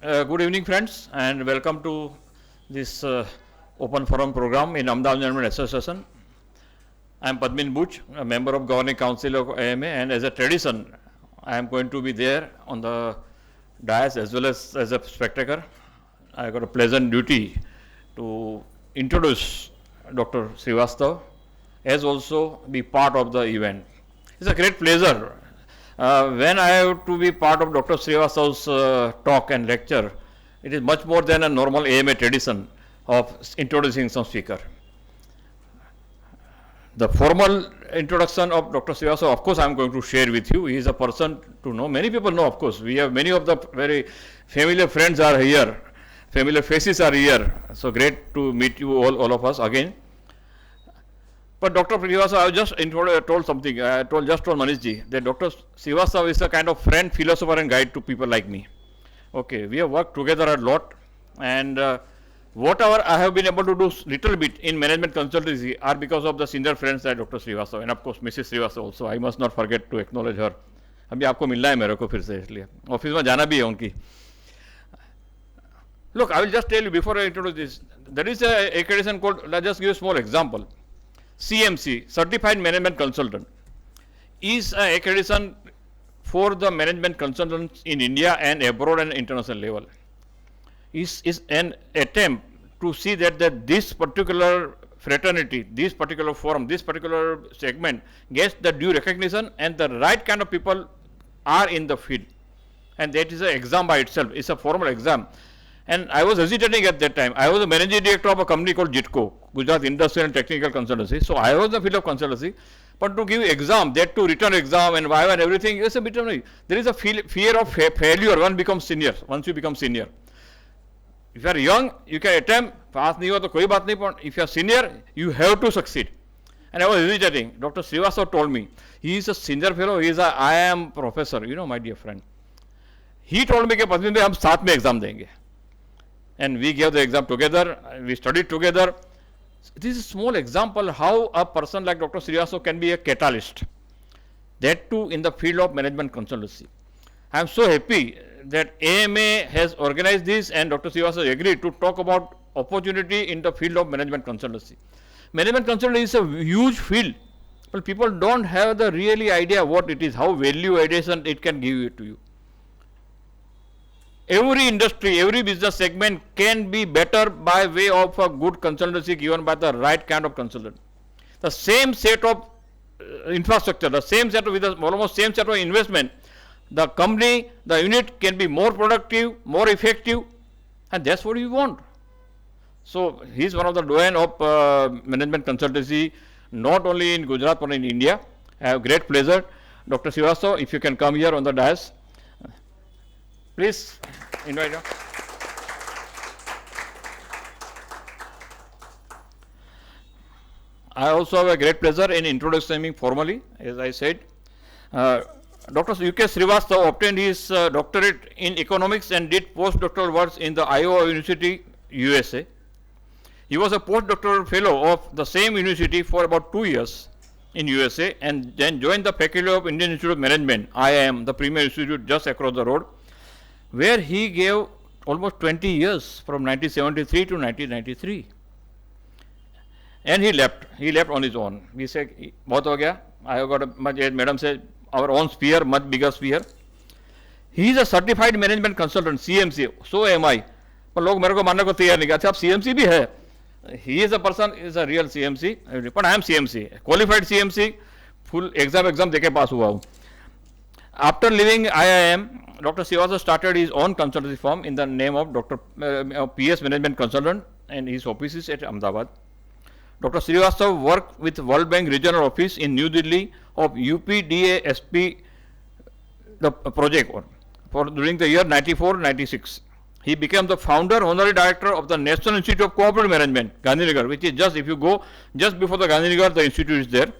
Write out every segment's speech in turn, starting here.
Good evening, friends, and welcome to this open forum program in Ahmedabad Management Association. I am Padmin Buch, a member of Governing Council of AMA, and as a tradition, I am going to be there on the dais as well as a spectator. I got a pleasant duty to introduce Dr. Srivastava, as also be part of the event. It's a great pleasure. When I have to be part of Dr. Srivastava's talk and lecture, it is much more than a normal AMA tradition of introducing some speaker. The formal introduction of Dr. Srivastava, of course, I am going to share with you. He is a person to know. Many people know, of course. We have many of the very familiar friends are here. Familiar faces are here. So great to meet you all of us again. But Dr. Srivastava, I just told something. I told Manishji that Dr. Srivastava is a kind of friend, philosopher, and guide to people like me. Okay, we have worked together a lot, and whatever I have been able to do little bit in management consultancy are because of the senior friends like Dr. Srivastava and of course Mrs. Srivastava also. I must not forget to acknowledge her. अभी आपको मिलना है मेरे को फिर से इसलिए office में जाना भी है उनकी. Look, I will just tell you before I introduce this. There is a accreditation called. Let's just give a small example. CMC, Certified Management Consultant, is an accreditation for the management consultants in India and abroad and international level. Is an attempt to see that this particular fraternity, this particular forum, this particular segment gets the due recognition and the right kind of people are in the field. And that is an exam by itself. It's a formal exam. And I was hesitating at that time. I was the managing director of a company called JITCO, Gujarat Industrial and Technical Consultancy. So I was in the field of consultancy. But to give exam, that to return exam and why and everything, is a bit of there is a fear of failure. One becomes senior. Once you become senior, if you are young, you can attempt. Pass nahi hua to koi baat nahi. But if you are senior, you have to succeed. And I was hesitating. Dr. Srivastava told me he is a senior fellow. He is a I am professor. You know, my dear friend. He told me that Padmin bhai, hum saath mein exam denge. And we gave the exam together, we studied together. This is a small example how a person like Dr. Srivastava can be a catalyst. That too in the field of management consultancy. I am so happy that AMA has organized this and Dr. Srivastava agreed to talk about opportunity in the field of management consultancy. Management consultancy is a huge field, but people don't have the really idea what it is, how value addition it can give it to you. Every industry, every business segment can be better by way of a good consultancy given by the right kind of consultant. The same set of infrastructure, the same set of, with the almost same set of investment, the company, the unit can be more productive, more effective, and that's what we want. So he is one of the doyen of management consultancy, not only in Gujarat but in India. I have great pleasure. Dr. Srivastava, if you can come here on the dais. Please invite her. I also have a great pleasure in introducing him formally, as I said. Dr. U.K. Srivastava obtained his doctorate in economics and did postdoctoral work in the Iowa University, USA. He was a postdoctoral fellow of the same university for about 2 years in USA and then joined the faculty of Indian Institute of Management, IIM, the premier institute just across the road, where he gave almost 20 years from 1973 to 1993. And he left on his own. We said, "Bahut ho gaya. I have got a much," madam said, "our own sphere, much bigger sphere." He is a certified management consultant, CMC. So am I. But लोग मेरे को मानने को तैयार नहीं कि अच्छा आप CMC भी है. He is a person, is a real CMC. But I am CMC, qualified CMC, full exam देके पास हुआ हूँ. After leaving IIM, Dr. Srivastava started his own consultancy firm in the name of Dr. PS Management Consultant, and his office is at Ahmedabad. Dr. Srivastava worked with World Bank Regional Office in New Delhi of UPDASP, the project for during the year 94-96. He became the founder, honorary director of the National Institute of Cooperative Management, Gandhinagar, which is just, if you go just before the Gandhinagar, the institute is there.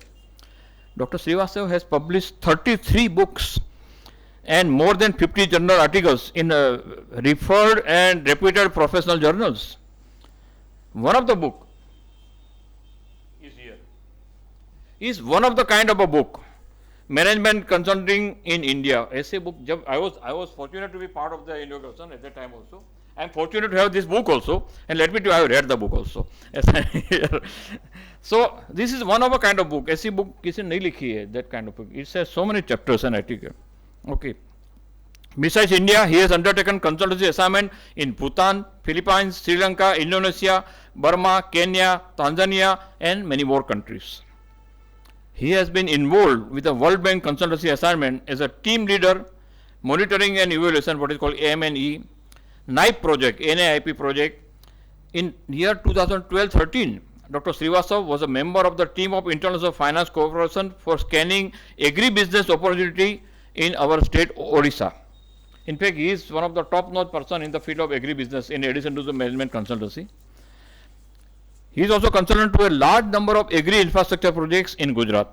Dr. Srivastava has published 33 books and more than 50 journal articles in referred and reputed professional journals. One of the book is here. Is one of the kind of a book Management Consulting in India. Essay book. I was fortunate to be part of the inauguration at that time also. I am fortunate to have this book also, and let me tell you, I have read the book also. So this is one of a kind of book. ऐसी book किसी नहीं लिखी है, that kind of book. It has so many chapters and articles. Okay. Besides India, he has undertaken consultancy assignment in Bhutan, Philippines, Sri Lanka, Indonesia, Burma, Kenya, Tanzania, and many more countries. He has been involved with the World Bank consultancy assignment as a team leader, monitoring and evaluation, what is called AMNE, NIPE project, NAIP project. In year 2012-13, Dr. Srivastava was a member of the team of International Finance Corporation for scanning agri-business opportunity in our state, Odisha. In fact, he is one of the top-notch person in the field of agri-business in addition to the management consultancy. He is also consultant to a large number of agri-infrastructure projects in Gujarat.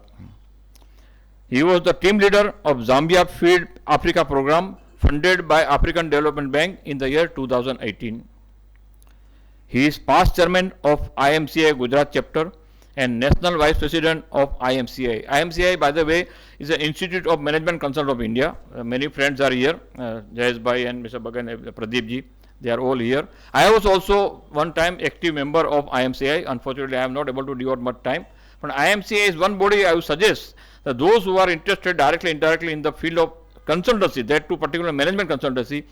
He was the team leader of Zambia Feed Africa program funded by African Development Bank in the year 2018. He is past chairman of IMCI Gujarat chapter and national vice president of IMCI. IMCI, by the way, is an Institute of Management Consult of India. Many friends are here, Jayesh Bhai and Mr. Bhagan, Pradeep ji. They are all here. I was also one time active member of IMCI. Unfortunately, I am not able to devote much time. But IMCI is one body I would suggest that those who are interested directly, indirectly in the field of consultancy, that to particular management consultancy,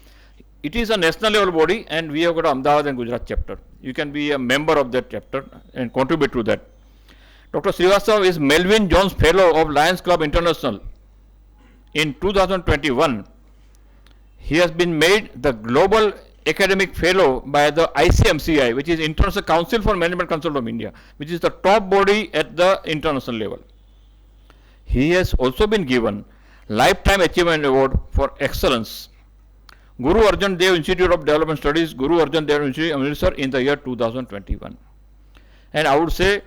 it is a national level body and we have got Ahmedabad and Gujarat chapter. You can be a member of that chapter and contribute to that. Dr. Srivastava is Melvin Jones Fellow of Lions Club International. In 2021, he has been made the Global Academic Fellow by the ICMCI, which is International Council for Management Consult of India, which is the top body at the international level. He has also been given Lifetime Achievement Award for Excellence, Guru Arjan Dev Institute of Development Studies, Guru Arjan Dev Institute Amritsar in the year 2021. And I would say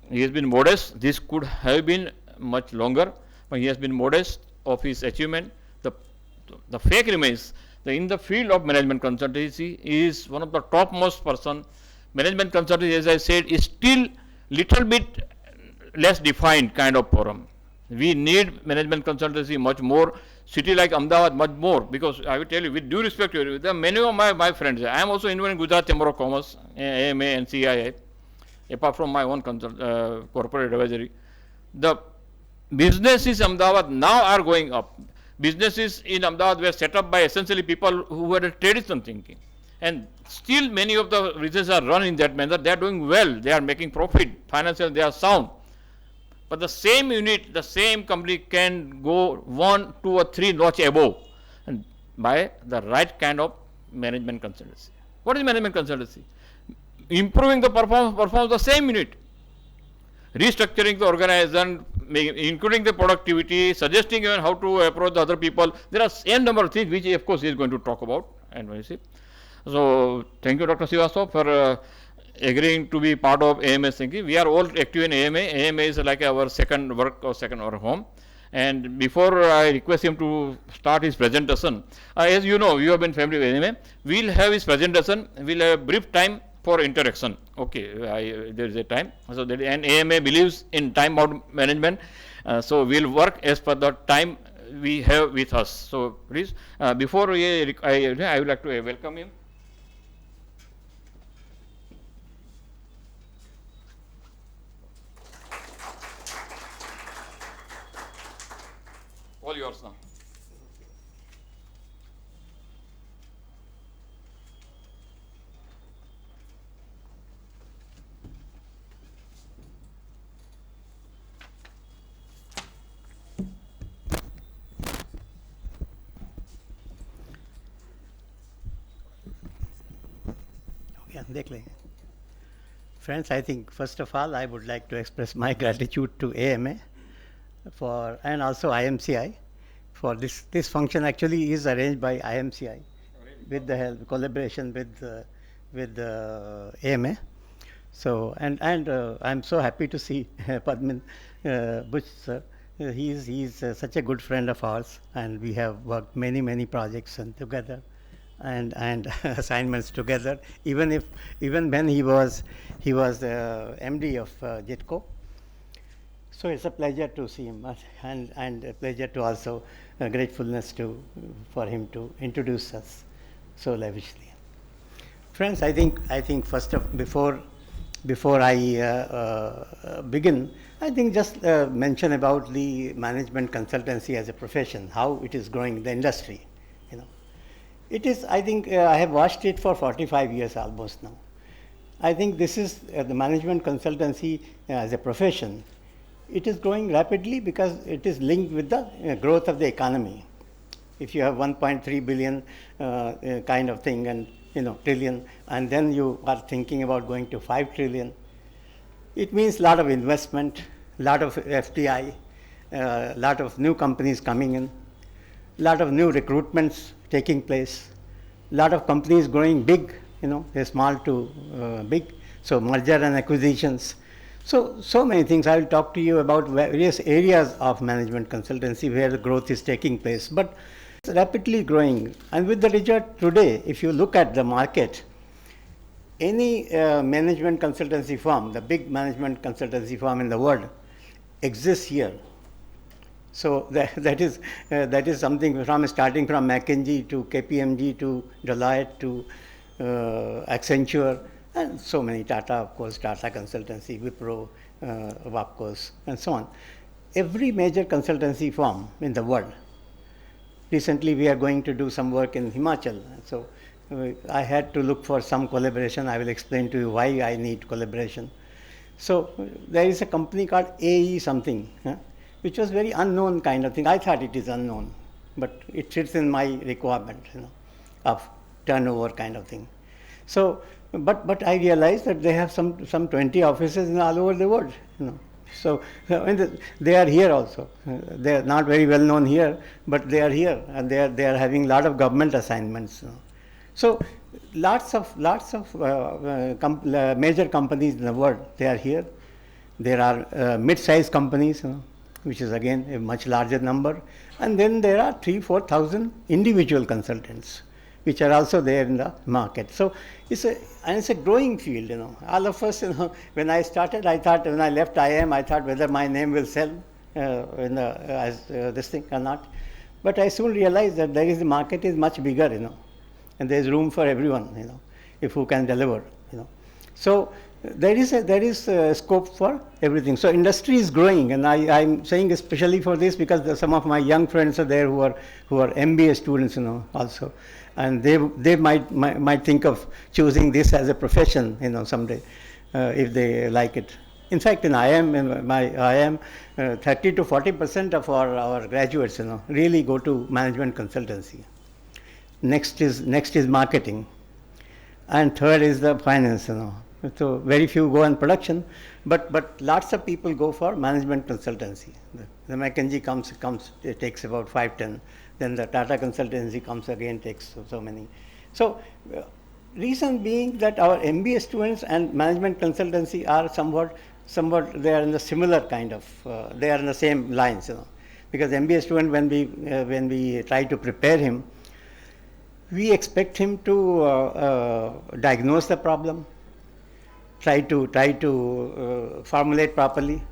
he has been modest. This could have been much longer, but he has been modest of his achievement. The fact remains that in the field of management consultancy, he is one of the topmost person. Management consultancy, as I said, is still little bit less defined kind of forum. We need management consultancy much more. City like Ahmedabad much more, because I will tell you with due respect to you, there are many of my friends. I am also involved in Gujarat Chamber of Commerce, AMA and CII, apart from my own corporate advisory. The businesses in Ahmedabad now are going up. Businesses in Ahmedabad were set up by essentially people who had a traditional thinking. And still many of the businesses are run in that manner. They are doing well. They are making profit. Financially, they are sound. But the same unit, the same company can go 1, 2 or 3 notch above and by the right kind of management consultancy. What is management consultancy? Improving the performance of the same unit, restructuring the organization, including the productivity, suggesting even how to approach the other people. There are n number of things which of course he is going to talk about. And when you see, so thank you, Dr. Srivastava, for agreeing to be part of AMA thinking. We are all active in AMA. AMA is like our second work or second our home. And before I request him to start his presentation, as you know, you have been familiar with AMA. We'll have his presentation. We'll have a brief time for interaction. Okay, there is a time. So that, and AMA believes in time-bound management. So we'll work as per the time we have with us. So please, before I would like to welcome him. All yours now. Friends, I think first of all I would like to express my gratitude to AMA for and also IMCI for this function actually is arranged by IMCI with the help collaboration with AMA. So and I'm so happy to see Padman Bush sir. He is such a good friend of ours, and we have worked many projects and together and assignments together. Even when he was MD of JITCO. So it's a pleasure to see him, and a pleasure to also gratefulness to for him to introduce us so lavishly. Friends, I think first of before I begin, I think just mention about the management consultancy as a profession, how it is growing in the industry. You know, it is. I think I have watched it for 45 years almost now. I think this is the management consultancy as a profession. It is growing rapidly because it is linked with the growth of the economy. If you have 1.3 billion kind of thing, and trillion, and then you are thinking about going to 5 trillion, it means a lot of investment, lot of FDI, lot of new companies coming in, lot of new recruitments taking place, lot of companies growing big, they're small to big, so merger and acquisitions. So many things. I will talk to you about various areas of management consultancy where the growth is taking place, but it's rapidly growing. And with the result today, if you look at the market, any management consultancy firm, the big management consultancy firm in the world, exists here. So that is something from starting from McKinsey to KPMG to Deloitte to Accenture, and so many, Tata, of course, Tata Consultancy, Wipro, Wapcos, and so on. Every major consultancy firm in the world. Recently, we are going to do some work in Himachal. So I had to look for some collaboration. I will explain to you why I need collaboration. So there is a company called AE something, which was very unknown kind of thing. I thought it is unknown, but it fits in my requirement, of turnover kind of thing. So, but I realized that they have some 20 offices all over the world, So they are here also. They are not very well known here, but they are here, and they are having a lot of government assignments. So lots of major companies in the world, they are here. There are mid-sized companies, which is again a much larger number, and then there are 3,000-4,000 individual consultants, which are also there in the market. So it's a growing field, All of us, when I started, I thought, when I left IIM, I thought whether my name will sell as this thing or not. But I soon realized that the market is much bigger, and there is room for everyone, if who can deliver, So there is scope for everything. So industry is growing, and I'm saying especially for this because some of my young friends are there who are MBA students, also, and they might think of choosing this as a profession, someday, if they like it. In fact, in IIM, 30 to 40% of our graduates, really go to management consultancy. Next is marketing, and third is the finance, So very few go on production, but lots of people go for management consultancy. The McKinsey comes, it takes about 5-10. Then the Tata Consultancy comes again, takes so many. So reason being that our MBA students and management consultancy are somewhat they are in the similar kind of, they are in the same lines, Because MBA student, when we try to prepare him, we expect him to diagnose the problem, try to formulate properly,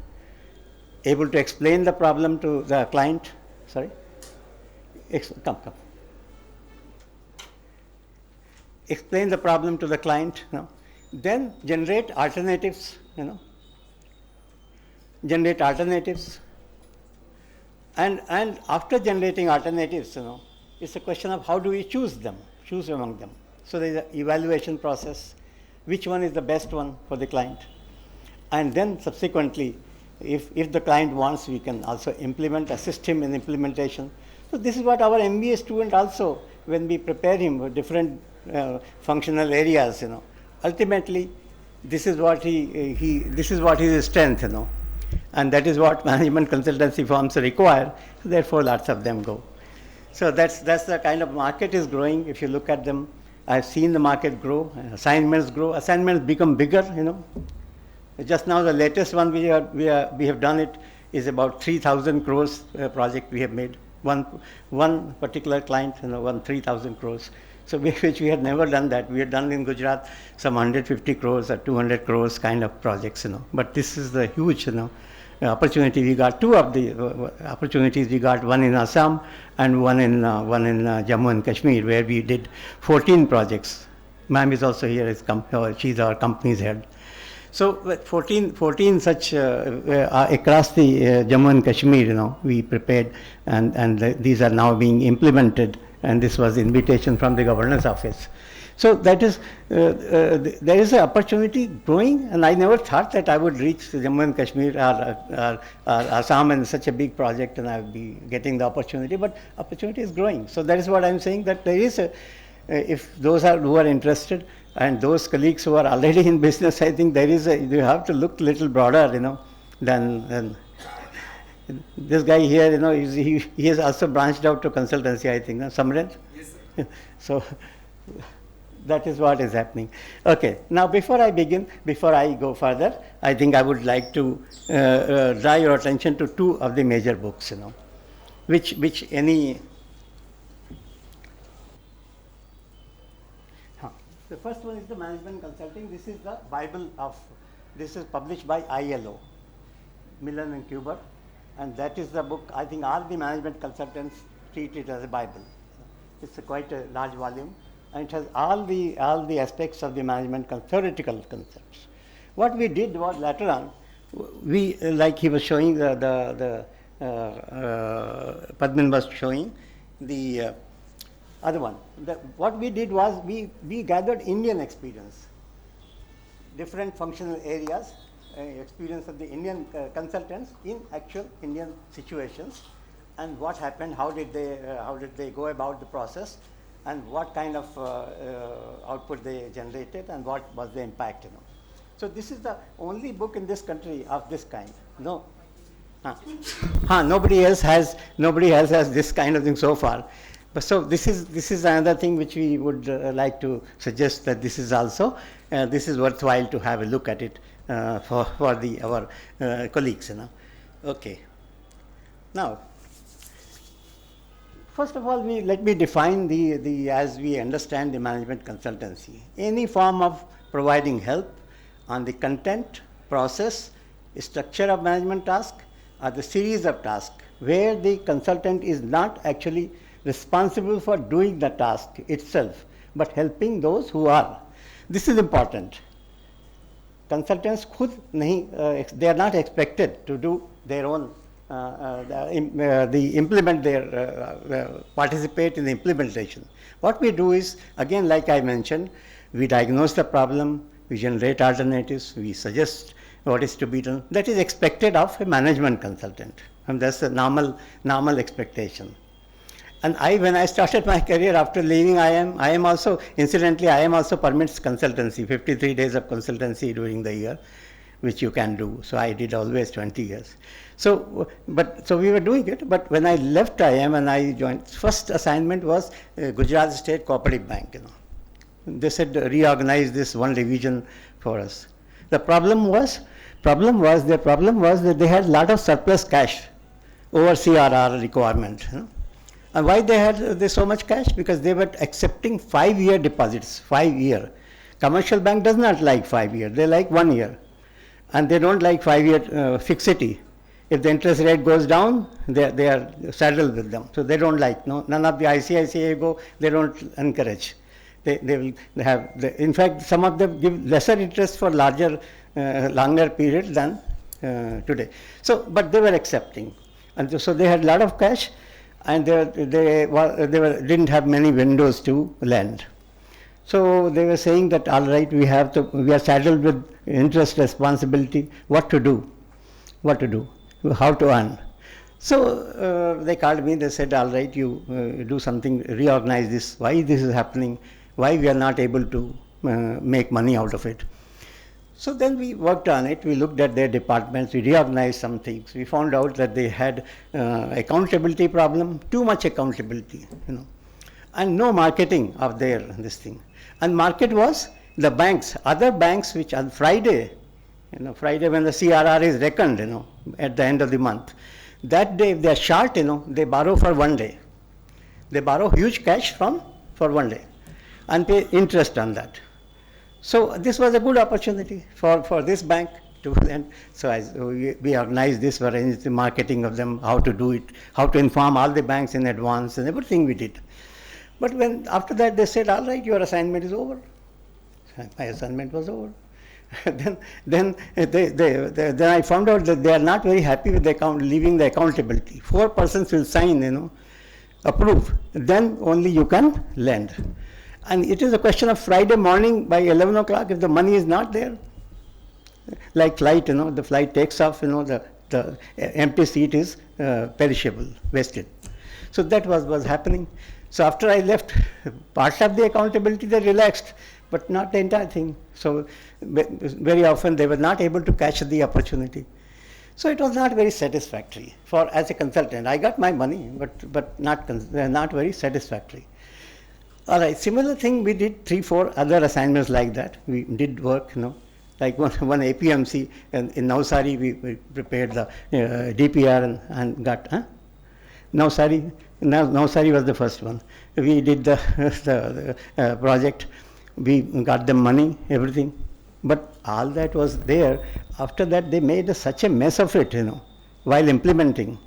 able to explain the problem to the client. Sorry, come. Explain the problem to the client. Then generate alternatives. Generate alternatives, and after generating alternatives, it's a question of how do we choose among them. So there is an evaluation process. Which one is the best one for the client? And then subsequently, if the client wants, we can also assist him in implementation. So this is what our MBA student also, when we prepare him for different functional areas, ultimately, this is what this is what his strength, and that is what management consultancy firms require. So therefore, lots of them go. So that's the kind of market is growing. If you look at them, I've seen the market grow, assignments grow, assignments become bigger, Just now the latest one we have done it is about 3,000 crores project we have made. One particular client, won 3,000 crores. So which we had never done that. We had done in Gujarat some 150 crores or 200 crores kind of projects, But this is the huge, opportunity we got, two of the opportunities we got, one in Assam and one in Jammu and Kashmir, where we did 14 projects. Ma'am is also here, she's our company's head. So 14 such across the Jammu and Kashmir, we prepared, and these are now being implemented, and this was invitation from the governor's office. So that is, there is an opportunity growing, and I never thought that I would reach Jammu and Kashmir or Assam in such a big project and I would be getting the opportunity, but opportunity is growing. So that is what I'm saying, that there is if those who are interested, and those colleagues who are already in business, I think there is you have to look little broader, than this guy here, he has also branched out to consultancy, I think, Samren? Yes, sir. So that is what is happening. Okay, now before I go further, I think I would like to draw your attention to two of the major books, which any... The first one is the Management Consulting. This is the Bible this is published by ILO, Millen and Kuber, and that is the book, I think all the management consultants treat it as a Bible. It's quite a large volume, and it has all the aspects of the management theoretical concepts. What we did was later on, we, like he was showing, Padman was showing, the other one. What we did was we gathered Indian experience, different functional areas, experience of the Indian consultants in actual Indian situations, and what happened, how did they go about the process, and what kind of output they generated, and what was the impact. So this is the only book in this country of this kind. No. Nobody else has this kind of thing so far. But so this is another thing which we would like to suggest, that this is also this is worthwhile to have a look at it for our colleagues. Okay. Now, first of all, let me define the as we understand the management consultancy. Any form of providing help on the content, process, structure of management task, or the series of tasks where the consultant is not actually responsible for doing the task itself, but helping those who are. This is important. Consultants they are not expected to do their own, participate in the implementation. What we do is, again, like I mentioned, we diagnose the problem, we generate alternatives, we suggest what is to be done. That is expected of a management consultant, and that's the normal expectation. And when I started my career after leaving I am also, incidentally, I am also permits consultancy, 53 days of consultancy during the year, which you can do. So I did always 20 years. So we were doing it, but when I left IIM and I joined, first assignment was Gujarat State Cooperative Bank. They said reorganize this one division for us. The problem was that they had a lot of surplus cash over CRR requirement. And why they had so much cash? Because they were accepting 5-year deposits, 5-year. Commercial bank does not like 5 year, they like 1 year. And they don't like 5-year fixity. If the interest rate goes down, they are saddled with them. So they don't like, none of the ICICI they don't encourage. They have, in fact, some of them give lesser interest for longer period than today. So, but they were accepting. And so they had a lot of cash, and they didn't have many windows to lend. So they were saying that, all right, we are saddled with interest responsibility, what to do, how to earn. So they called me, they said, all right, you do something, reorganize this, why this is happening, why we are not able to make money out of it. So then we worked on it, we looked at their departments, we reorganized some things. We found out that they had accountability problem, too much accountability, and no marketing of this thing. And market was the banks, other banks which on Friday when the CRR is reckoned, at the end of the month, that day if they are short, they borrow for 1 day. They borrow huge cash for 1 day and pay interest on that. So this was a good opportunity for this bank to lend. So we organized this, we arranged the marketing of them, how to do it, how to inform all the banks in advance, and everything we did. But when after that they said, all right, your assignment is over. My assignment was over. then I found out that they are not very happy with the leaving the accountability. 4 persons will sign, approve. Then only you can lend. And it is a question of Friday morning by 11 o'clock, if the money is not there. Like flight, the flight takes off, the empty seat is perishable, wasted. So that was happening. So after I left, part of the accountability they relaxed, but not the entire thing. So very often they were not able to catch the opportunity. So it was not very satisfactory as a consultant. I got my money, but not very satisfactory. All right, similar thing, we did 3-4 other assignments like that. We did work, like one APMC in Navsari, we prepared the DPR and got, Navsari was the first one. We did the project, we got them money, everything. But all that was there. After that, they made such a mess of it, while implementing.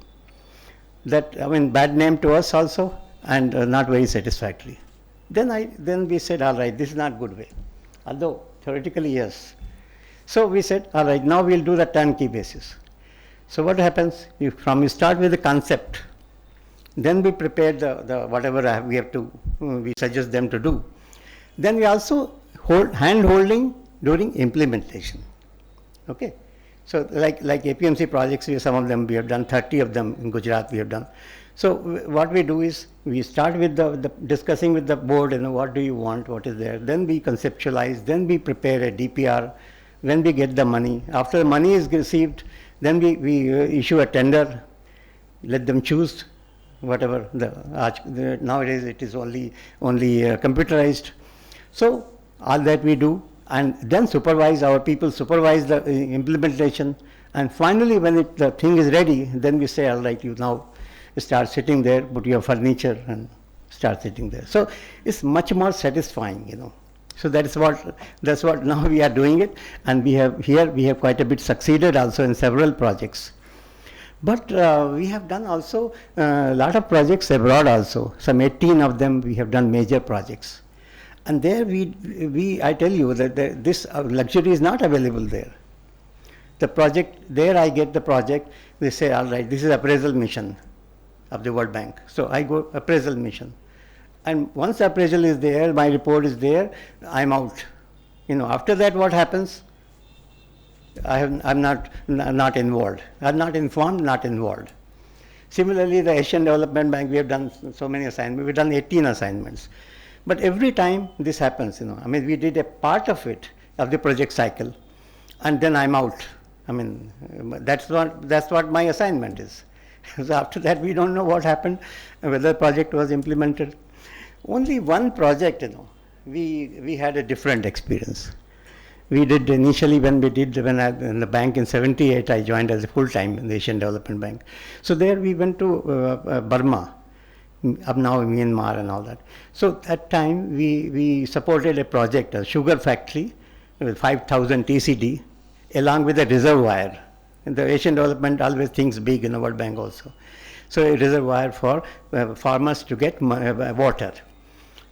That, bad name to us also, and not very satisfactory. Then we said, all right, this is not good way. Although theoretically, yes. So we said, all right, now we'll do the turnkey basis. So what happens? You start with the concept. Then we prepare the whatever we suggest them to do. Then we also hand-holding during implementation. Okay. So like APMC projects, some of them we have done, 30 of them in Gujarat we have done. So what we do is we start with the discussing with the board, what do you want, what is there. Then we conceptualize, then we prepare a DPR, then we get the money. After the money is received, then we issue a tender, let them choose whatever. Nowadays it is only computerized. So all that we do, and then our people supervise the implementation, and finally when the thing is ready, then we say, all right, you now start sitting there, put your furniture and start sitting there. So it's much more satisfying, So that's what now we are doing it, and we have quite a bit succeeded also in several projects. But we have done also a lot of projects abroad also. Some 18 of them we have done major projects. And there I tell you that this luxury is not available there. The project, there I get the project, they say, all right, this is appraisal mission of the World Bank. So I go appraisal mission. And once appraisal is there, my report is there, I'm out. After that what happens? I'm not involved. I'm not informed, not involved. Similarly, the Asian Development Bank, we have done so many assignments. We've done 18 assignments. But every time this happens, we did a part of it, of the project cycle, and then I'm out. That's what my assignment is. So after that, we don't know what happened, whether the project was implemented. Only one project, we had a different experience. We did initially in the bank in 78, I joined as a full-time in the Asian Development Bank. So there we went to Burma, up now Myanmar and all that. So that time we supported a project, a sugar factory with 5,000 TCD, along with a reservoir. And the Asian Development always thinks big in the World Bank also. So a reservoir for farmers to get water.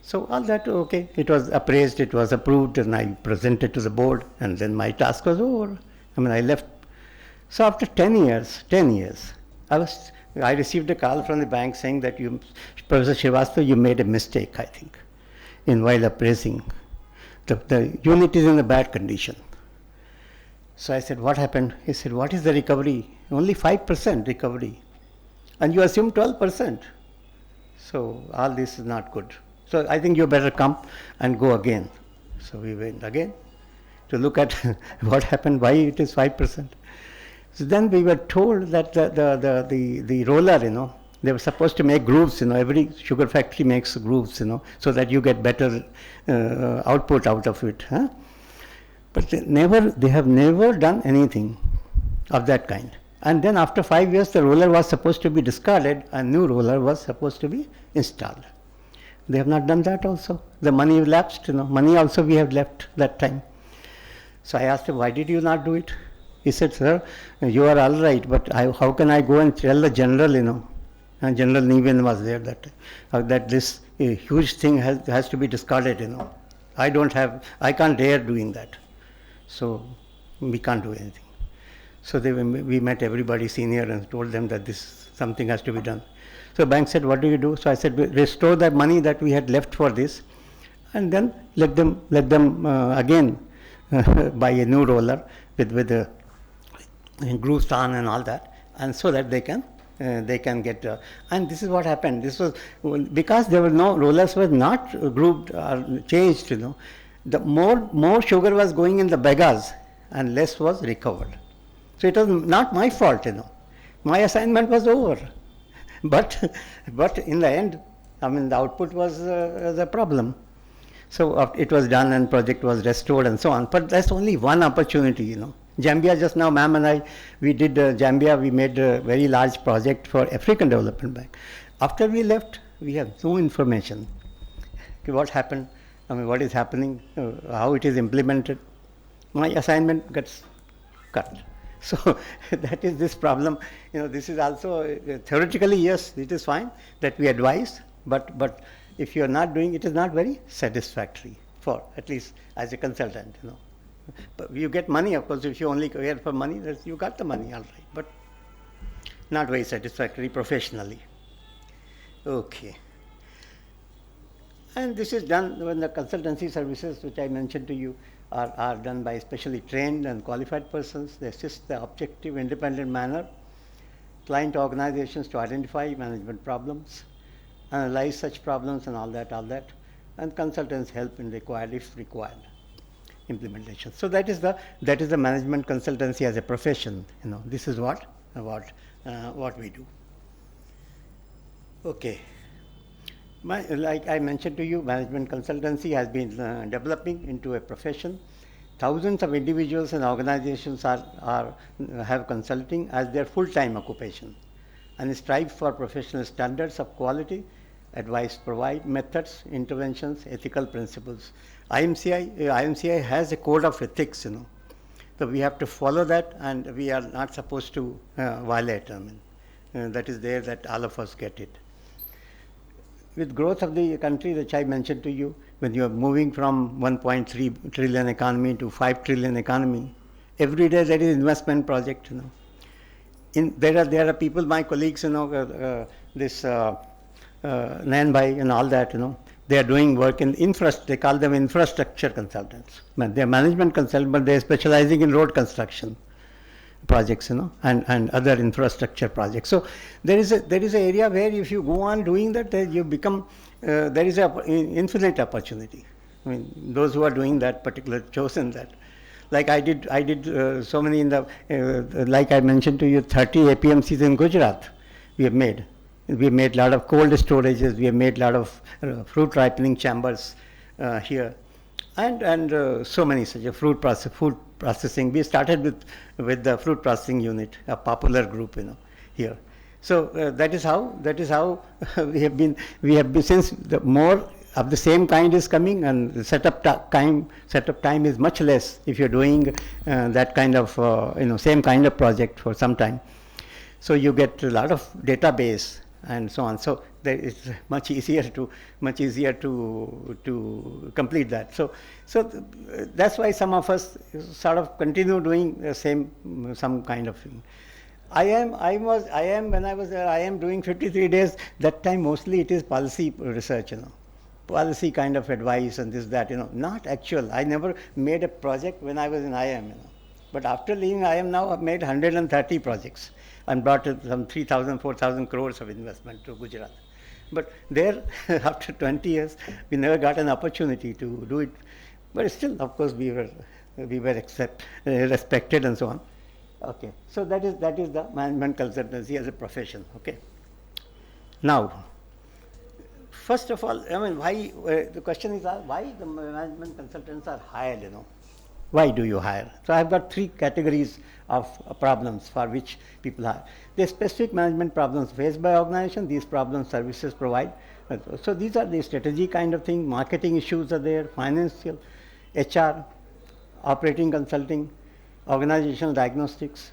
So all that, okay, it was appraised, it was approved, and I presented to the board, and then my task was over. I left. So after 10 years, I received a call from the bank saying that Professor Srivastava, you made a mistake, I think, while appraising. The unit is in a bad condition. So I said, what happened? He said, what is the recovery? Only 5% recovery. And you assume 12%. So all this is not good. So I think you better come and go again. So we went again to look at what happened, why it is 5%. So then we were told that the roller, they were supposed to make grooves, every sugar factory makes grooves, so that you get better output out of it. Huh? But they have never done anything of that kind. And then after 5 years, the roller was supposed to be discarded, and new roller was supposed to be installed. They have not done that also. The money lapsed, money also we have left that time. So I asked him, why did you not do it? He said, sir, you are all right, but how can I go and tell the general, and General Neven was there that this huge thing has to be discarded. I can't dare doing that. So we can't do anything. So we met everybody senior and told them that something has to be done. So bank said, what do you do? So I said, restore that money that we had left for this, and then let them again buy a new roller with a grooves on and all that, and so that they can get. And this is what happened. This was because there were no rollers were not grooved or changed. The more sugar was going in the begas and less was recovered. So it was not my fault. My assignment was over. But in the end, the output was the problem. So it was done and project was restored and so on. But that's only one opportunity. Zambia, just now, ma'am and I, we did Zambia. We made a very large project for African Development Bank. After we left, we have no information. What happened? What is happening? How it is implemented? My assignment gets cut. So that is this problem. This is also theoretically, yes, it is fine that we advise, but if you are not doing it, is not very satisfactory for at least as a consultant. But you get money, of course. If you only care for money, you got the money, all right, but not very satisfactory professionally. Okay. And this is done when the consultancy services, which I mentioned to you, are done by specially trained and qualified persons. They assist the objective, independent manner, client organizations to identify management problems, analyze such problems and all that, and consultants help in if required, implementation. So that is the management consultancy as a profession. This is what we do. Okay. Like I mentioned to you, management consultancy has been developing into a profession. Thousands of individuals and organizations have consulting as their full-time occupation and strive for professional standards of quality, advice provide, methods, interventions, ethical principles. IMCI has a code of ethics, So we have to follow that, and we are not supposed to violate them. That is there that all of us get it. With growth of the country, which I mentioned to you, when you are moving from 1.3 trillion economy to 5 trillion economy, every day there is investment project. There are people, my colleagues, this Nanbai and all that, they are doing work in they call them infrastructure consultants. They are management consultants, but they are specializing in road construction projects, and other infrastructure projects. So there is an area where if you go on doing that, you become there is an infinite opportunity. Those who are doing that particular chosen that. Like I did so many in the like I mentioned to you, 30 APMCs in Gujarat. We have made a lot of cold storages. We have made a lot of fruit ripening chambers here. And so many such a food processing. We started with the fruit processing unit, a popular group, here. So that is how we have been since the more of the same kind is coming, and the setup time is much less if you're doing that kind of same kind of project for some time. So you get a lot of database and so on. So it's much easier to complete that. So that's why some of us sort of continue doing the some kind of thing. I am when I was there, I am doing 53 days. That time mostly it is policy research, policy kind of advice and this that, not actual. I never made a project when I was in IIM, But after leaving IIM now, I've made 130 projects and brought some 3,000, 4,000 crores of investment to Gujarat. But there, after 20 years, we never got an opportunity to do it. But still, of course, we were respected and so on. Okay, so that is the management consultancy as a profession. Okay. Now, first of all, why the question is why the management consultants are hired? Why do you hire? So I've got three categories of problems for which people hire. The specific management problems faced by organization. These problems services provide. So these are the strategy kind of thing. Marketing issues are there. Financial, HR, operating consulting, organizational diagnostics,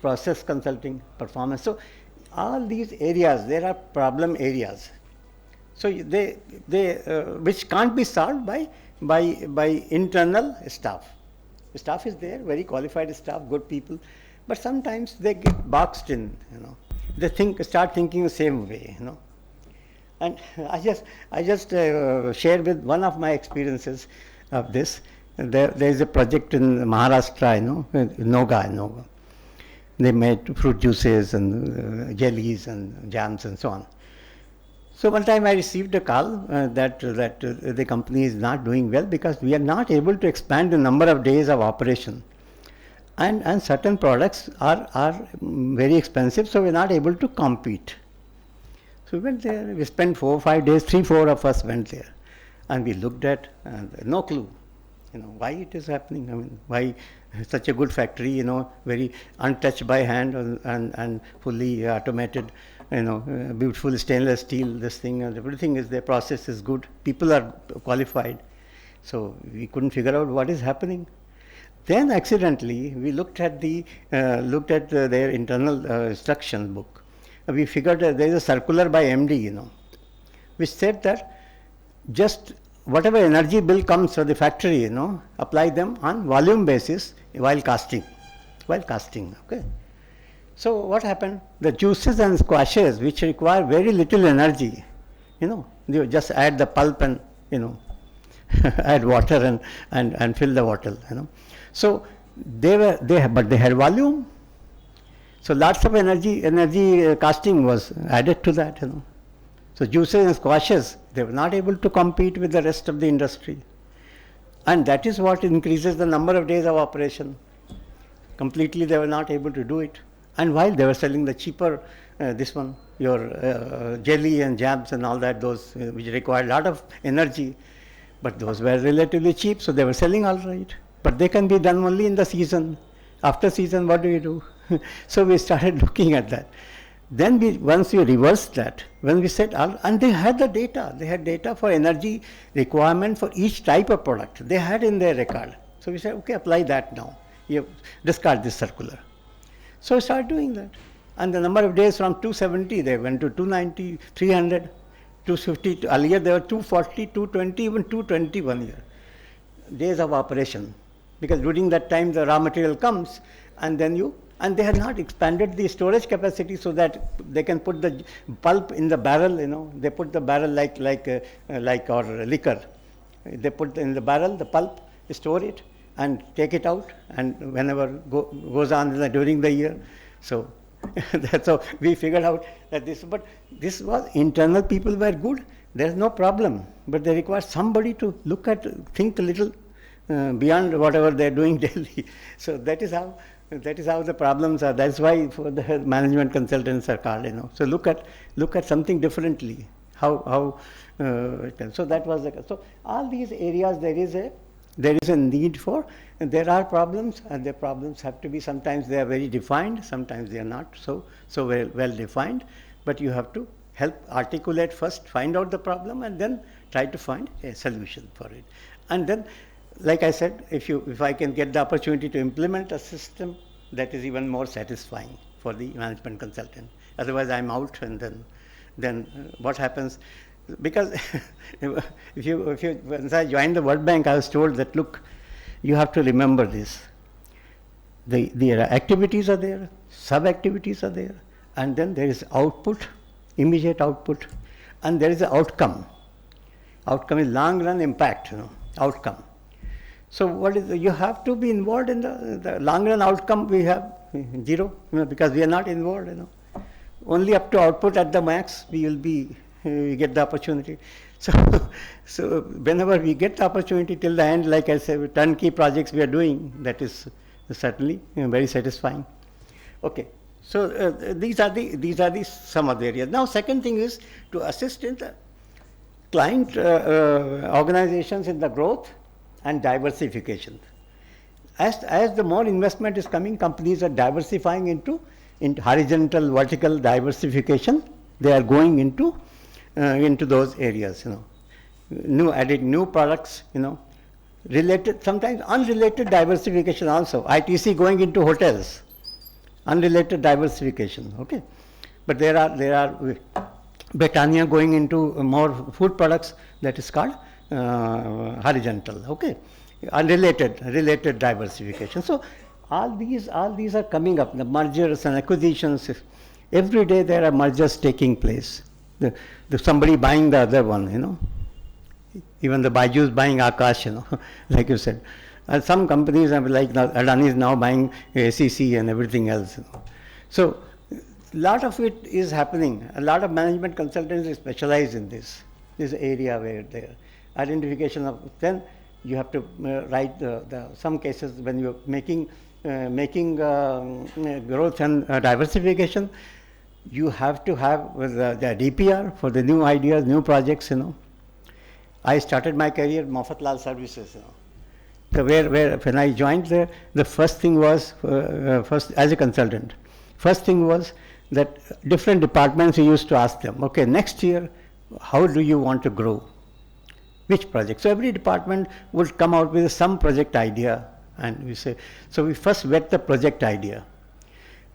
process consulting, performance. So all these areas, there are problem areas. So which can't be solved by internal staff. The staff is there, very qualified staff, good people, but sometimes they get boxed in, They start thinking the same way, And I just shared with one of my experiences of this. There is a project in Maharashtra, Noga. They made fruit juices and jellies and jams and so on. So one time I received a call that the company is not doing well because we are not able to expand the number of days of operation. And certain products are very expensive, so we're not able to compete. So we went there, we spent 4 or 5 days, 3, 4 of us went there. And we looked at, no clue, why it is happening. I mean, why such a good factory, very untouched by hand and fully automated, beautiful stainless steel, this thing, and everything is there, process is good, people are qualified. So we couldn't figure out what is happening. Then accidentally, we looked at their internal instruction book. We figured that there is a circular by MD, which said that just whatever energy bill comes for the factory, apply them on volume basis while casting. Okay. So what happened? The juices and squashes, which require very little energy, you just add the pulp and, add water and fill the bottle, So they had volume. So lots of energy casting was added to that, So juices and squashes, they were not able to compete with the rest of the industry. And that is what increases the number of days of operation. Completely they were not able to do it. And while they were selling the cheaper, your jelly and jams and all that, those which required a lot of energy, but those were relatively cheap, so they were selling all right. But they can be done only in the season. After season, what do you do? So we started looking at that. Then once we reversed that, when we said, and they had the data. They had data for energy requirement for each type of product. They had in their record. So we said, okay, apply that now. You discard this circular. So we started doing that. And the number of days from 270, they went to 290, 300, 250. Earlier they were 240, 220, even 220 1 year. Days of operation. Because during that time the raw material comes and they had not expanded the storage capacity so that they can put the pulp in the barrel, They put the barrel like our liquor. They put in the barrel the pulp, store it and take it out and whenever goes on during the year. So so we figured out that this was internal people were good. There's no problem, but they require somebody to think a little beyond whatever they're doing daily. So that is how the problems are. That's why for the management consultants are called, So look at something differently. So that was so all these areas there is a need for, and there are problems, and the problems have to be, sometimes they are very defined, sometimes they are not so well defined, but you have to help articulate first, find out the problem, and then try to find a solution for it. And then, like I said, if I can get the opportunity to implement a system, that is even more satisfying for the management consultant. Otherwise, I'm out, and then what happens? Because once I joined the World Bank, I was told that, look, you have to remember this. The activities are there, sub-activities are there, and then there is output, immediate output, and there is an outcome. Outcome is long-run impact, outcome. So you have to be involved in the long-run outcome. We have zero, because we are not involved, Only up to output at the max we get the opportunity. So whenever we get the opportunity till the end, like I said, turnkey projects we are doing, that is certainly very satisfying. Okay, so these are the some of the areas. Now, second thing is to assist in the client organizations in the growth and diversification. As the more investment is coming, companies are diversifying into horizontal, vertical diversification. They are going into those areas, adding new products, related, sometimes unrelated diversification also. ITC going into hotels, unrelated diversification. Okay, but there are Britannia going into more food products. That is called horizontal. Okay, related diversification. So all these are coming up. The mergers and acquisitions. Every day there are mergers taking place. Somebody buying the other one. You know. Even the Baiju's buying Akash, you know, like you said. Some companies are like Adani is now buying ACC and everything else. You know. So, a lot of it is happening. A lot of management consultants specialize in this area where their identification of. Then you have to write some cases when you're making growth and diversification. You have to have the DPR for the new ideas, new projects. You know. I started my career at Mofatlal Services. You know. So where when I joined there, the first thing was first as a consultant. First thing was that different departments we used to ask them, okay, next year, how do you want to grow? Which project? So every department would come out with some project idea, and we say, so we first vet the project idea.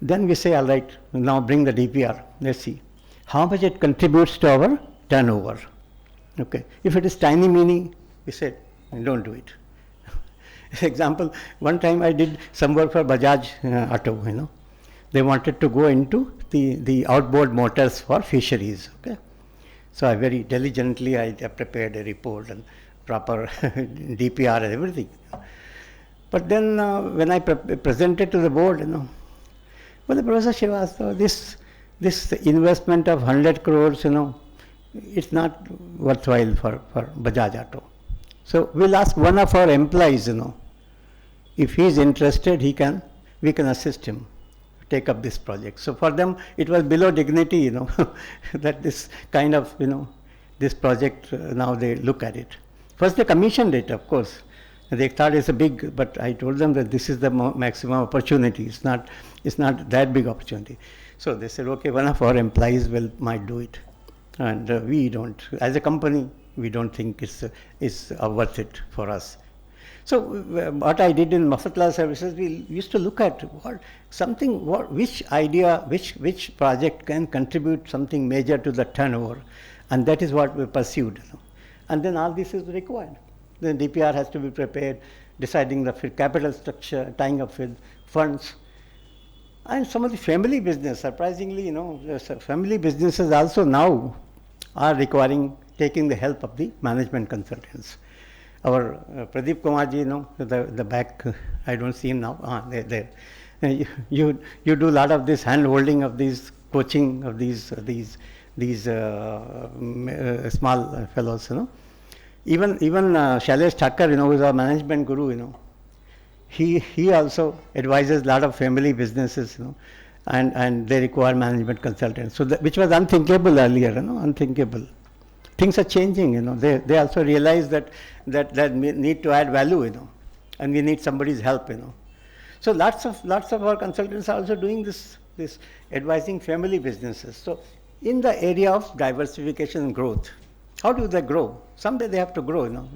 Then we say, all right, now bring the DPR. Let's see how much it contributes to our turnover. Okay, if it is tiny meaning, we said, don't do it. Example, one time I did some work for Bajaj Auto, you know. They wanted to go into the outboard motors for fisheries, okay. So I very diligently, I prepared a report and proper DPR and everything. But then when I presented to the board, you know, well, the Professor Srivastava, this investment of 100 crores, you know, it's not worthwhile for Bajaj Auto. So we'll ask one of our employees, you know, if he is interested, we can assist him take up this project. So for them, it was below dignity, you know, that this kind of, you know, this project, now they look at it. First they commissioned it, of course. They thought it's a big, but I told them that this is the maximum opportunity. It's not that big opportunity. So they said, okay, one of our employees might do it. And we don't, as a company, we don't think it's worth it for us. So what I did in Mofatlal Services, we used to look at which idea, which project can contribute something major to the turnover, and that is what we pursued. You know. And then all this is required. The DPR has to be prepared, deciding the capital structure, tying up with funds. And some of the family business, surprisingly, you know, family businesses also now are taking the help of the management consultants. Our Pradeep Kumarji, you know, the back, I don't see him now, there. You do a lot of this hand holding of these coaching of these small fellows, you know. Even Shailesh Thakkar, you know, who is our management guru, you know, he also advises a lot of family businesses, you know, and they require management consultants. So which was unthinkable earlier, you know, unthinkable. Things are changing, you know. They also realize that need to add value, you know, and we need somebody's help, you know. So lots of our consultants are also doing this advising family businesses. So in the area of diversification and growth, how do they grow? Someday they have to grow, you know.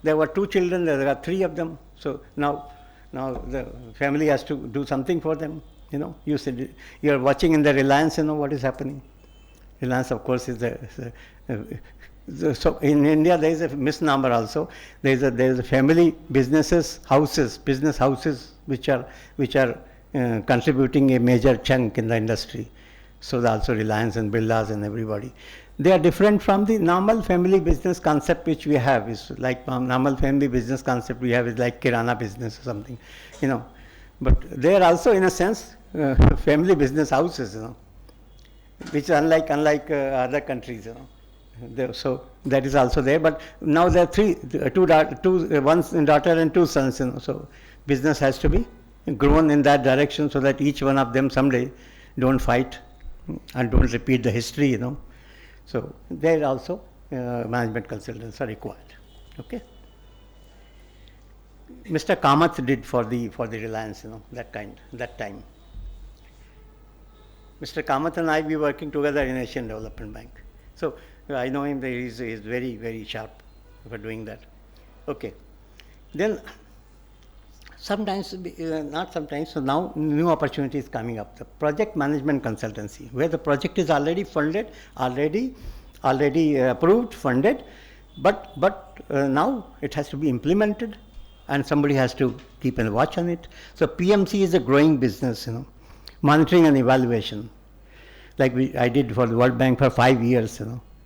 There were 2 children, there are 3 of them. So now the family has to do something for them, you know. You said you are watching in the Reliance, you know what is happening. Reliance, of course, so in India there is a misnomer also. There is a family business houses which are contributing a major chunk in the industry. So also Reliance and Birlas and everybody. They are different from the normal family business concept which we have. Is like normal family business concept we have is like Kirana business or something, you know. But they are also in a sense family business houses, you know, which is unlike other countries, you know. So that is also there. But now there are one daughter and 2 sons, you know. So business has to be grown in that direction so that each one of them someday don't fight and don't repeat the history, you know. So there also management consultants are required. Okay. Mr. Kamath did for the Reliance, you know, that time. Mr. Kamath and I, we were working together in Asian Development Bank. So I know him, he is very, very sharp for doing that. Okay. Then sometimes, not sometimes, so now new opportunities coming up. The project management consultancy, where the project is already funded, already approved, funded, but now it has to be implemented, and somebody has to keep a watch on it. So PMC is a growing business, monitoring and evaluation. Like I did for the World Bank for 5 years,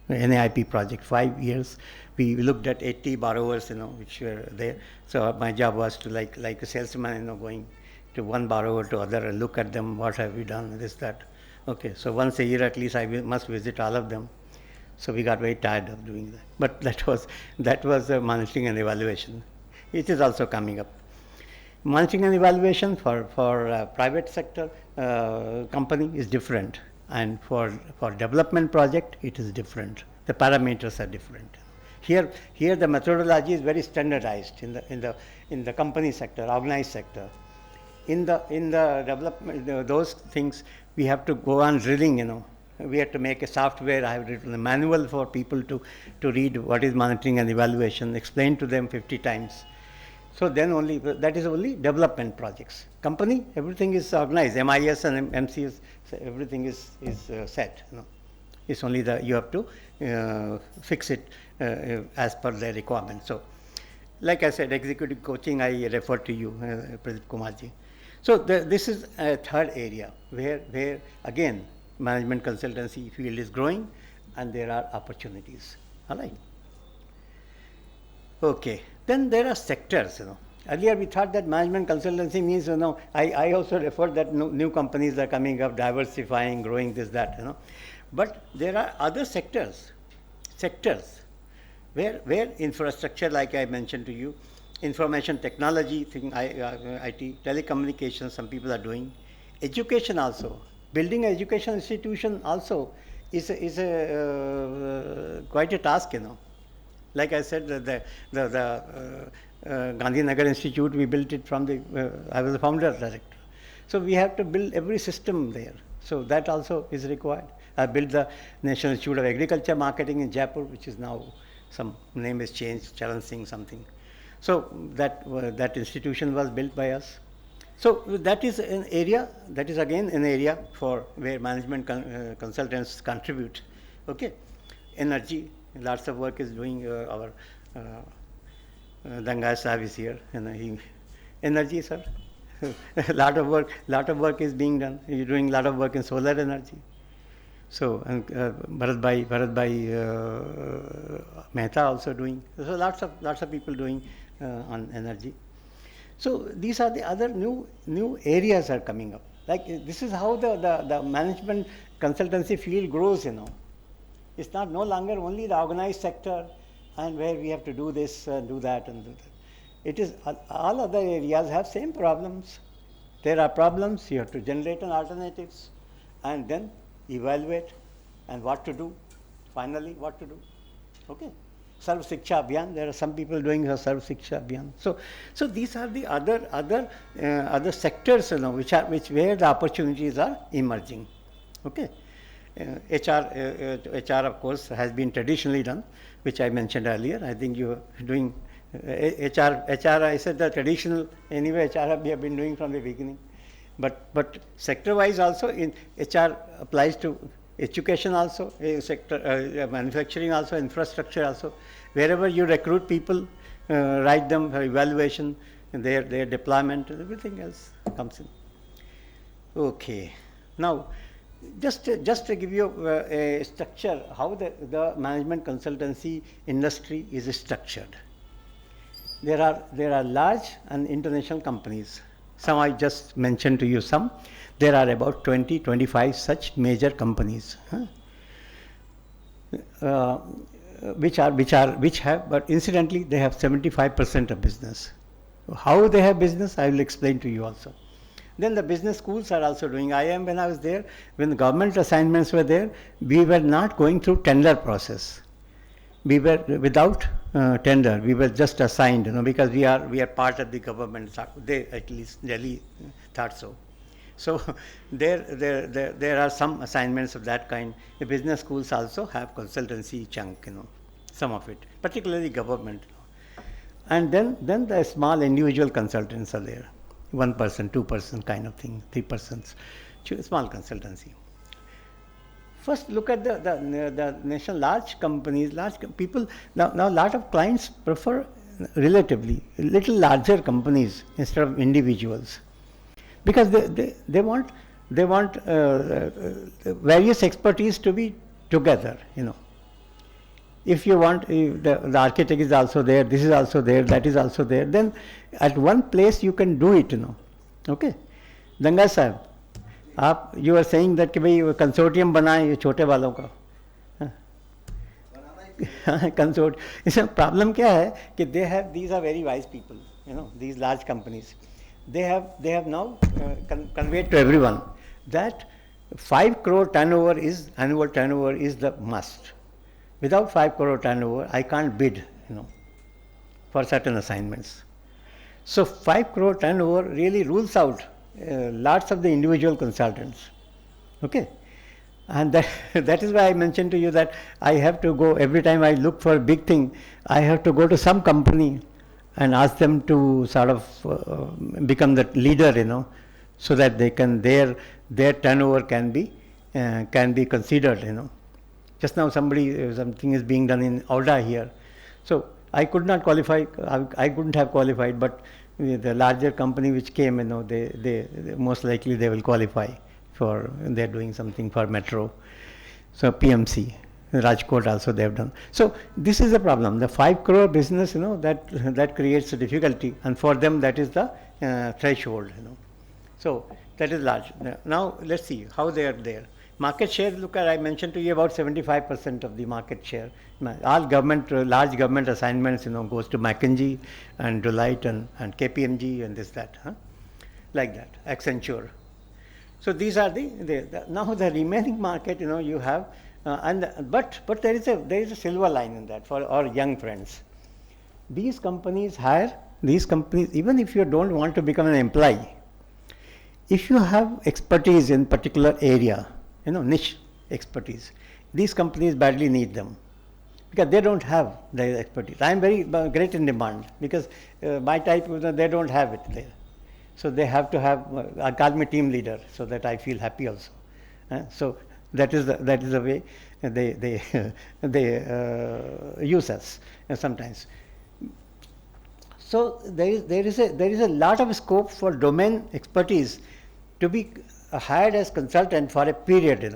NAIP project, 5 years. We looked at 80 borrowers, which were there. So my job was to like a salesman, going to one borrower to other and look at them, what have we done, this, that. Okay, so once a year at least I must visit all of them. So we got very tired of doing that. But that was monitoring and evaluation. It is also coming up. Monitoring and evaluation for private sector company is different, and for development project it is different. The parameters are different. Here the methodology is very standardized in the company sector, organized sector. In the development, those things we have to go on drilling. We have to make a software. I have written a manual for people to read what is monitoring and evaluation, explain to them 50 times. So then only, that is only development projects. Company, everything is organized, MIS and MCS, so everything is set. It's only you have to fix it as per their requirement. So, like I said, executive coaching, I refer to you, Pradeep Kumarji. So this is a third area where again, management consultancy field is growing and there are opportunities. All right. Okay. Then there are sectors. Earlier we thought that management consultancy means, I also referred that new companies are coming up, diversifying, growing, this, that. But there are other sectors where infrastructure, like I mentioned to you, information technology, IT, telecommunications, some people are doing. Education also. Building an education institution also is quite a task, Like I said, the Gandhinagar Institute, we built it from I was the founder director. So we have to build every system there. So that also is required. I built the National Institute of Agriculture Marketing in Jaipur, which is now, some name is changed, Charan Singh something. So that institution was built by us. So that is an area, that is again an area for where management consultants contribute. Okay. Energy, lots of work is doing. Our Dangai Sahib is here, energy, sir. lot of work is being done. You're doing a lot of work in solar energy. So Bharat Bhai Mehta also doing. So lots of people doing on energy. So these are the other new areas are coming up. Like this is how the management consultancy field grows. It's not no longer only the organized sector and where we have to do this and do that and do that. It is all other areas have same problems. There are problems, you have to generate an alternatives and then evaluate and what to do, finally what to do. Okay. Sarv Shiksha Abhiyan, there are some people doing Sarv Shiksha Abhiyan. So these are the other sectors, where the opportunities are emerging. Okay. HR of course has been traditionally done, which I mentioned earlier. I think you are doing HR. I said the traditional anyway. HR we have been doing from the beginning, but sector-wise also in HR applies to education also, sector manufacturing also, infrastructure also. Wherever you recruit people, write them for evaluation, and their deployment, everything else comes in. Okay, now. Just to give you a structure, how the management consultancy industry is structured. There are large and international companies. Some I just mentioned to you some. There are about 20-25 such major companies, which have, but incidentally they have 75% of business. How they have business, I will explain to you also. Then the business schools are also doing. When I was there, when the government assignments were there, we were not going through tender process. We were without tender. We were just assigned, because we are part of the government. They at least Delhi thought so. So there are some assignments of that kind. The business schools also have consultancy chunk, some of it, particularly government. And then the small individual consultants are there, 1%, 2% kind of thing, 3%, small consultancy. First, look at the national large companies, people. Now, a lot of clients prefer relatively little larger companies instead of individuals, because they want various expertise to be together. If you want, if the architect is also there, this is also there, that is also there, then at one place you can do it. Okay, Danga sahib, आप you are saying that कि भाई consortium बनाए ये छोटे वालों का consort इसमें problem क्या है कि they have these are very wise people these large companies they have now conveyed to everyone that 5 crore turnover is annual turnover is the must. Without 5 crore turnover I can't bid for certain assignments. So 5 crore turnover really rules out lots of the individual consultants. Okay, and that is why I mentioned to you that I have to go every time I look for a big thing. I have to go to some company and ask them to sort of become the leader, so that they can their turnover can be considered. Just now something is being done in Auda here, so I could not qualify. I couldn't have qualified, but the larger company which came, they most likely they will qualify for. They're doing something for metro, so PMC, Rajkot also they have done. So this is the problem. The 5 crore business, that creates a difficulty, and for them that is the threshold. So that is large. Now let's see how they are there. Market share, look at, I mentioned to you about 75% of the market share. All large government assignments, goes to McKinsey and Deloitte and KPMG and this, that, like that, Accenture. So these are now the remaining market, you have, but there is a silver line in that for our young friends. These companies, even if you don't want to become an employee, if you have expertise in particular area, niche expertise, these companies badly need them because they don't have the expertise. I am very great in demand because my type, they don't have it there. So they have to have, call me team leader so that I feel happy also. So that is the way they use us sometimes. So there is a lot of scope for domain expertise to be hired as consultant for a period,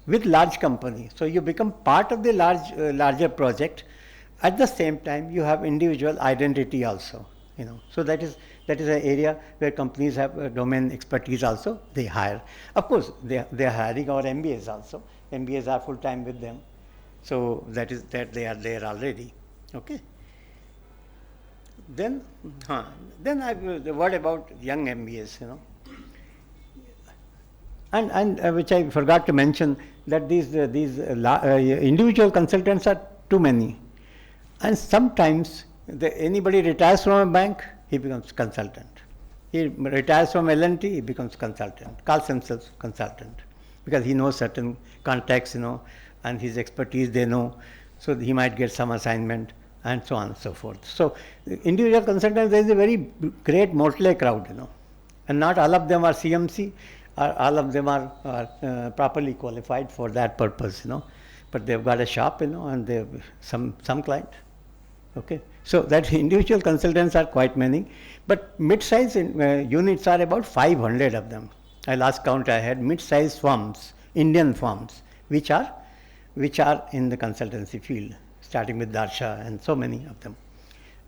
with large company. So you become part of the larger project. At the same time, you have individual identity also, So that is an area where companies have domain expertise also. They hire. Of course, they are hiring our MBAs also. MBAs are full time with them. So that they are there already. Okay. Then the word about young MBAs, And which I forgot to mention, that these individual consultants are too many, and sometimes anybody retires from a bank, he becomes consultant. He retires from L&T, he becomes consultant, calls himself consultant, because he knows certain contacts, and his expertise they know, so he might get some assignment, and so on and so forth. So individual consultants, there is a very great motley crowd, and not all of them are CMC. All of them are properly qualified for that purpose, but they've got a shop, and they have some client. Okay, so that individual consultants are quite many, but mid-size units are about 500 of them. Last count I had mid-size firms, Indian firms, which are in the consultancy field, starting with Darsha and so many of them.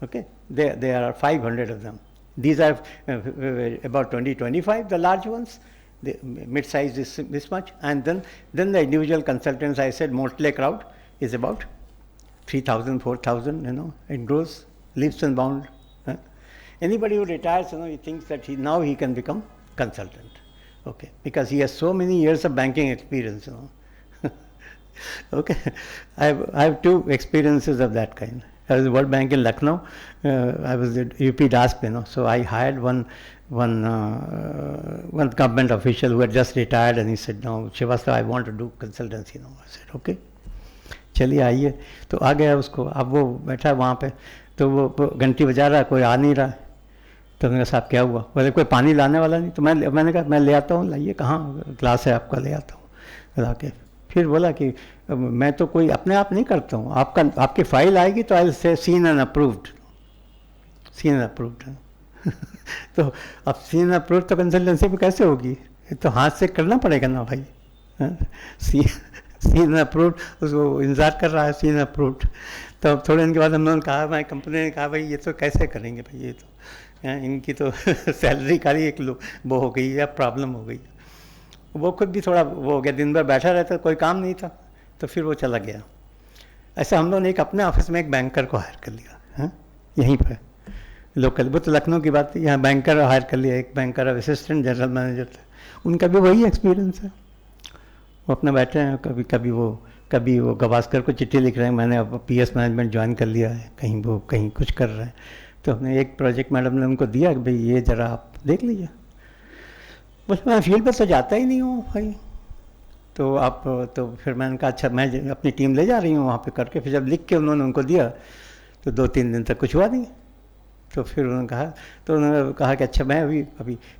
Okay, there are 500 of them. These are about 20-25, the large ones. The mid-size is this much, and then the individual consultants, I said, motley crowd is about 3,000, 4,000. It grows, leaps and bounds. Anybody who retires, he thinks that now he can become consultant. Okay, because he has so many years of banking experience. Okay, I have 2 experiences of that kind. I was at the World Bank in Lucknow. I was at UP DASP, so I hired one government official who had just retired, and he said, "No, Srivastava, I want to do consultancy." I said, "Okay, चलिए आइए." तो आ गया उसको, अब वो बैठा वहाँ पे, तो वो घंटी बजा रहा है, कोई आ नहीं रहा है। तो मैंने कहा साहब क्या हुआ? बोले कोई पानी लाने वाला नहीं। तो मैंने कहा मैं ले आता हूँ, लाइए, कहाँ ग्लास है आपका, ले आता हूँ ला के। फिर बोला कि मैं तो कोई अपने आप नहीं करता हूँ, आपकी फाइल आएगी तो I say seen and approved, seen and approved. तो अब सीन अप्रूव्ड तो कंसल्टेंसी में कैसे होगी? ये तो हाथ से करना पड़ेगा ना भाई। सीन अप्रूव्ड, उसको इंतजार कर रहा है सीन अप्रूव्ड। तो अब थोड़े दिन के बाद हम लोगों ने कहा, भाई कंपनी ने कहा, भाई ये तो कैसे करेंगे भाई, ये तो इनकी तो सैलरी का ही एक वो हो गई या प्रॉब्लम हो गई। वो खुद भी थोड़ा वो हो गया, दिन भर बैठा रहता, कोई काम नहीं था, तो फिर वो चला गया। ऐसे हम लोगों ने एक अपने ऑफिस में एक बैंकर को हायर कर लिया, हाँ, यहीं पर लोकल, वो तो लखनऊ की बात थी, यहाँ बैंकर हायर कर लिया, एक बैंकर असिस्टेंट जनरल मैनेजर था, उनका भी वही एक्सपीरियंस है। वो अपना बैठे हैं, कभी वो गवास्कर को चिट्ठी लिख रहे हैं, मैंने अब पीएस मैनेजमेंट ज्वाइन कर लिया है, कहीं कुछ कर रहे हैं। तो हमने एक प्रोजेक्ट मैडम ने उनको दिया कि भाई ये ज़रा आप देख लीजिए। बोले मैं फील्ड पर तो जाता ही नहीं हूँ भाई। तो फिर मैंने कहा अच्छा मैं अपनी टीम ले जा रही हूँ वहाँ पे करके। फिर जब लिख के उन्होंने उनको दिया तो 2-3 दिन तक कुछ हुआ नहीं। तो फिर उन्होंने कहा कि अच्छा मैं अभी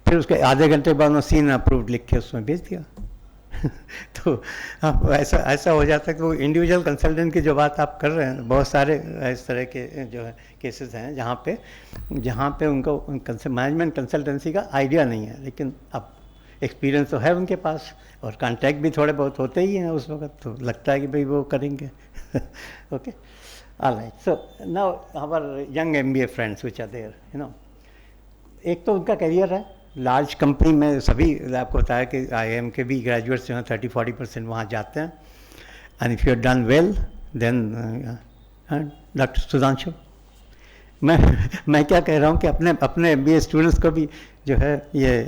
फिर उसके आधे घंटे बाद उन्होंने सीन अप्रूव्ड लिख के उसमें भेज दिया। तो अब ऐसा हो जाता है कि वो इंडिविजुअल कंसल्टेंट की जो बात आप कर रहे हैं, बहुत सारे इस तरह के जो है केसेस हैं जहाँ पे उनको मैनेजमेंट कंसल्टेंसी का आइडिया नहीं है, लेकिन अब एक्सपीरियंस तो है उनके पास और कॉन्टैक्ट भी थोड़े बहुत होते ही हैं उस वक्त, तो लगता है कि भाई वो करेंगे। Okay, alright. So now our young MBA friends which are there, एक तो उनका करियर है लार्ज कंपनी में। सभी आपको बताया कि IIM के भी ग्रेजुएट्स जो हैं 30-40% वहाँ जाते हैं। And if you done well then doctor Sudhanshu, मैं क्या कह रहा हूँ कि अपने MBA स्टूडेंट्स को भी जो है ये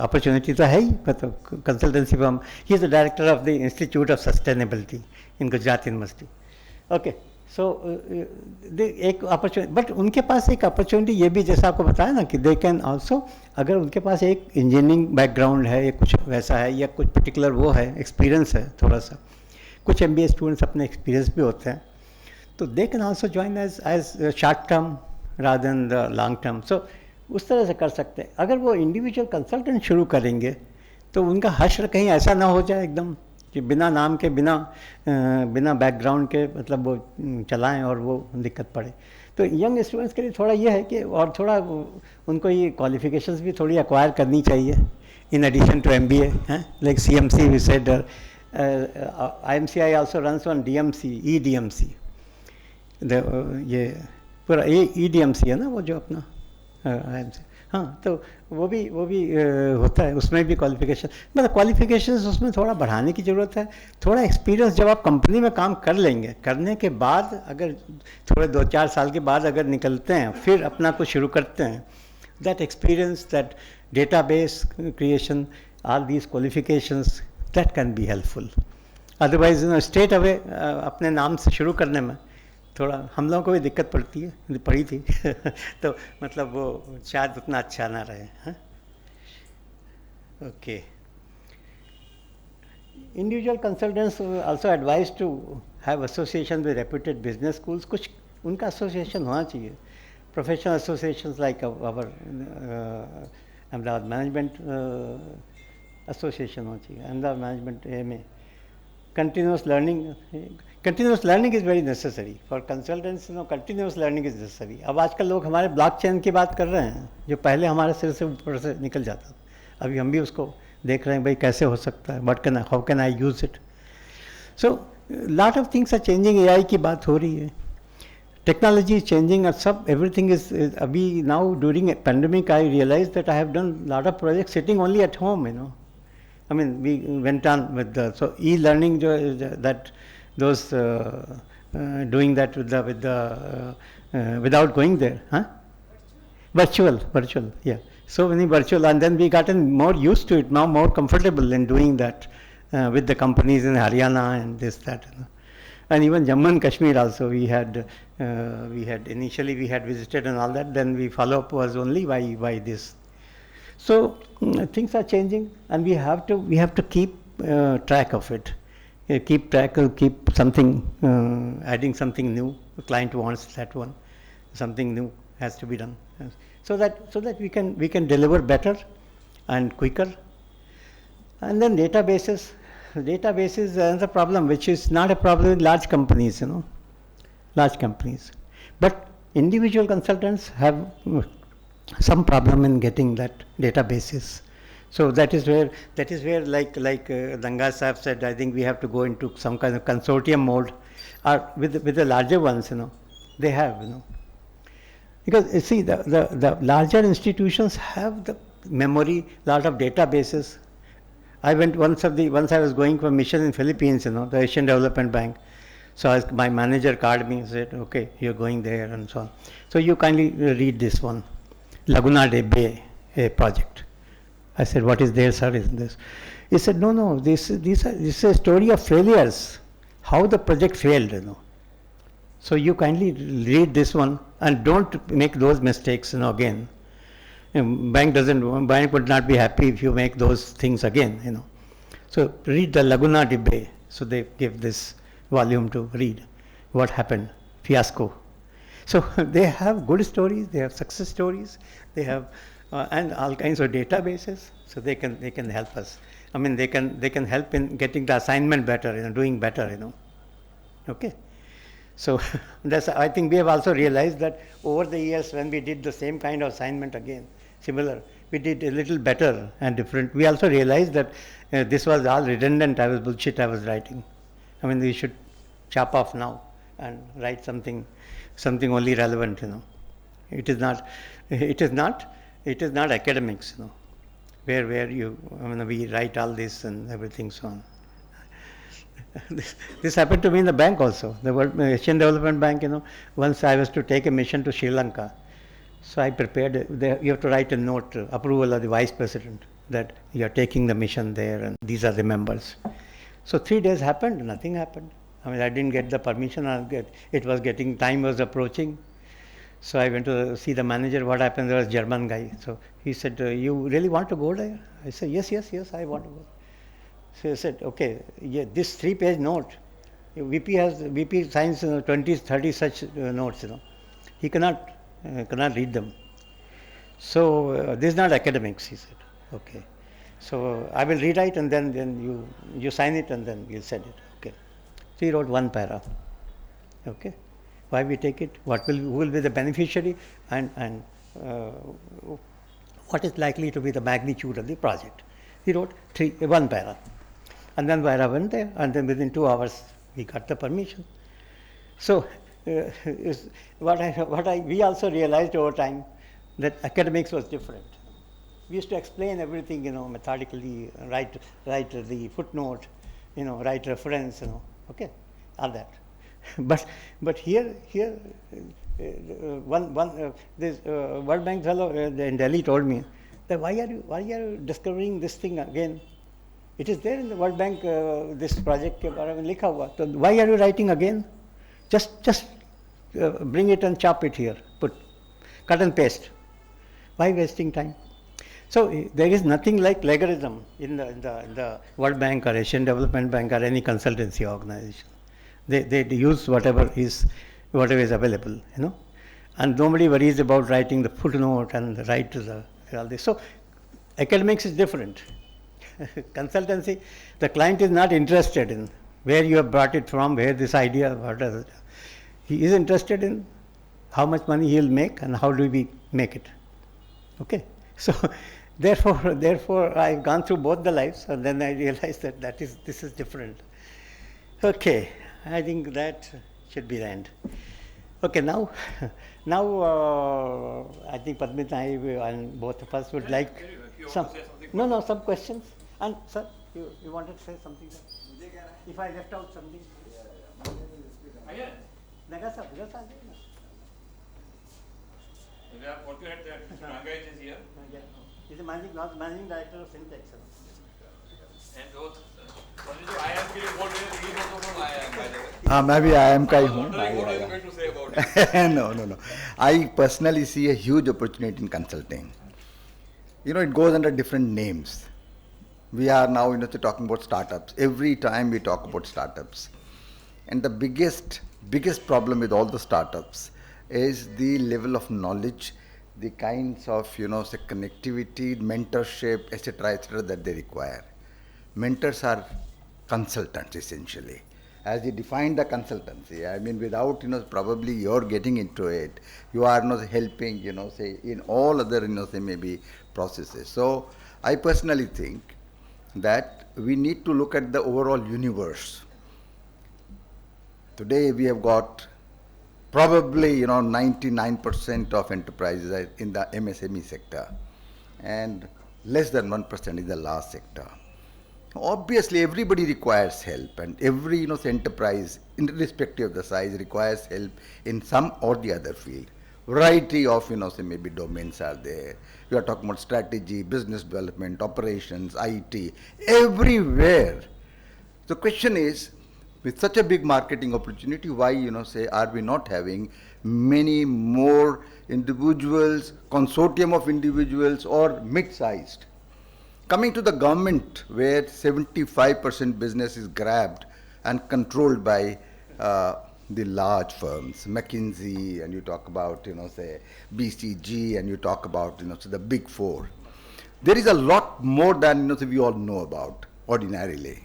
अपॉर्चुनिटी तो है ही, मतलब consultancy firm. He is the director of the institute of sustainability in Gujarat University. Okay, so एक अपॉर्चुनिटी, बट उनके पास एक अपॉर्चुनिटी ये भी, जैसा आपको बताया ना, कि दे कैन ऑल्सो, अगर उनके पास एक इंजीनियरिंग बैकग्राउंड है या कुछ वैसा है या कुछ पर्टिकुलर वो है एक्सपीरियंस है थोड़ा सा, कुछ MBA स्टूडेंट्स अपने एक्सपीरियंस भी होते हैं, तो they can also join as short term rather than the long term. So उस तरह से कर सकते हैं। अगर वो इंडिविजुअल कंसल्टेंट शुरू करेंगे तो उनका हश्र कहीं ऐसा ना हो जाए एकदम कि बिना नाम के, बिना बैकग्राउंड के, मतलब वो चलाएं और वो दिक्कत पड़े। तो यंग स्टूडेंट्स के लिए थोड़ा ये है कि और थोड़ा उनको ये क्वालिफिकेशंस भी थोड़ी एक्वायर करनी चाहिए in addition to MBA, like CMC we said, IMCI also runs on DMC, EDMC, ये पूरा EDMC है ना वो जो अपना IMC, हाँ, तो वो भी होता है, उसमें भी क्वालिफिकेशन, मतलब क्वालिफिकेशंस उसमें थोड़ा बढ़ाने की ज़रूरत है। थोड़ा एक्सपीरियंस जब आप कंपनी में काम कर लेंगे, करने के बाद अगर थोड़े 2-4 साल के बाद अगर निकलते हैं फिर अपना कुछ शुरू करते हैं, that experience, that database creation, all these qualifications, that can be helpful. Otherwise straight away अपने नाम से शुरू करने में थोड़ा हम लोगों को भी दिक्कत पड़ी थी। तो मतलब वो शायद उतना अच्छा ना रहे, हाँ। Okay, individual consultants also advise to have association with reputed business schools. कुछ उनका एसोसिएशन होना चाहिए, professional associations like our Ahmedabad management association होना चाहिए, Ahmedabad management AMA। Continuous learning is very necessary for consultants. Continuous learning is necessary. अब आजकल लोग हमारे ब्लॉकचेन की बात कर रहे हैं, जो पहले हमारे सिर से ऊपर से निकल जाता था, अभी हम भी उसको देख रहे हैं, भाई कैसे हो सकता है, how can I use it. So lot of things are changing. AI की बात हो रही है, टेक्नोलॉजी इज चेंजिंग, सब एवरीथिंग इज। अभी now during pandemic I realise that I have done lot of project sitting only at home, I mean, we went on with so e-learning, that those doing that without going there, huh? Virtual, yeah. So many virtual, and then we gotten more used to it now, more comfortable in doing that with the companies in Haryana and this, that, and even Jammu and Kashmir also. We had initially we had visited and all that. Then we follow up was only by this. So things are changing, and we have to keep track of it. Keep something, adding something new. The client wants that one, something new has to be done, so that we can deliver better and quicker. And then databases. Database is another problem, which is not a problem with large companies, large companies. But individual consultants have some problem in getting that databases. So that is where like Danga Sahib said, I think we have to go into some kind of consortium mode, or with the larger ones, they have, because you see the larger institutions have the memory, lot of databases. I went once I was going for a mission in Philippines, the Asian Development Bank. So my manager called me and said, okay, you're going there and so on. So you kindly read this one, Laguna de Bay, a project. I said, what is there, sir, in this? He said, no, this is a story of failures, how the project failed, So you kindly read this one and don't make those mistakes, again. Bank would not be happy if you make those things again, So read the Laguna de Bay. So they give this volume to read what happened, fiasco. So they have good stories, they have success stories, they have and all kinds of databases. So they can help us. I mean, they can help in getting the assignment better, doing better, Okay. So I think we have also realized that over the years, when we did the same kind of assignment again, similar, we did a little better and different. We also realized that this was all redundant. Bullshit I was writing. I mean, we should chop off now and write something only relevant. It is not academics. Where we write all this and everything so on. This happened to me in the bank also, the Asian Development Bank. Once I was to take a mission to Sri Lanka, so I prepared. You have to write a note, approval of the vice president, that you are taking the mission there, and these are the members. So 3 days happened, nothing happened. I mean, I didn't get the permission. Time was approaching. So I went to see the manager. What happened? There was a German guy. So he said, "You really want to go there?" I said, "Yes, I want to go." So he said, okay, yeah, this 3-page note, VP signs 20, 30 such notes, He cannot read them. So this is not academics, he said. Okay. So I will rewrite and then you sign it and then you'll send it. Okay. So he wrote 1 para. Okay. Why we take it? Who will be the beneficiary and what is likely to be the magnitude of the project? He wrote 1 para. And then Vaira went there, and then within 2 hours we got the permission. So we also realized over time that academics was different. We used to explain everything, methodically, write the footnote, write reference, okay, all that. But here this World Bank fellow in Delhi told me that why are you discovering this thing again? It is there in the World Bank, this project ke baare mein likha hua. So why are you writing again? Just bring it and chop it here. Cut and paste. Why wasting time? So there is nothing like plagiarism in the World Bank or Asian Development Bank or any consultancy organization. They use whatever is available, and nobody worries about writing the footnote and all this. So academics is different. Consultancy, the client is not interested in where you have brought it from, where this idea, what is it. He is interested in how much money he will make and how do we make it. Okay. So therefore I've gone through both the lives and then I realized that this is different. Okay. I think that should be the end. Okay, now I think Padmita and both of us would like some questions. And sir, you wanted to say something? If I left out something. Naga sir, We are fortunate that Mr. Nagaraj is here. He's the managing director of Syntex. And those, I am feeling more he is also from IIM, by the way. Maybe IIM ka hi hu. What are you going to say about it? No. I personally see a huge opportunity in consulting. It goes under different names. We are now talking about startups. Every time we talk about startups. And the biggest problem with all the startups is the level of knowledge, the kinds of, say, connectivity, mentorship, etc., that they require. Mentors are consultants essentially. As you define the consultancy, I mean, without, probably you're getting into it, you are not helping, say, in all other, say, maybe processes. So I personally think that we need to look at the overall universe. Today we have got probably, 99% of enterprises are in the MSME sector, and less than 1% in the large sector. Obviously, everybody requires help, and every enterprise, irrespective of the size, requires help in some or the other field. Variety of say maybe domains are there. You are talking about strategy, business development, operations, IT, everywhere. The question is, with such a big marketing opportunity, why say are we not having many more individuals, consortium of individuals, or mid-sized? Coming to the government, where 75% business is grabbed and controlled by the large firms, McKinsey, and you talk about, say, BCG, and you talk about, so the big four. There is a lot more than, we all know about ordinarily.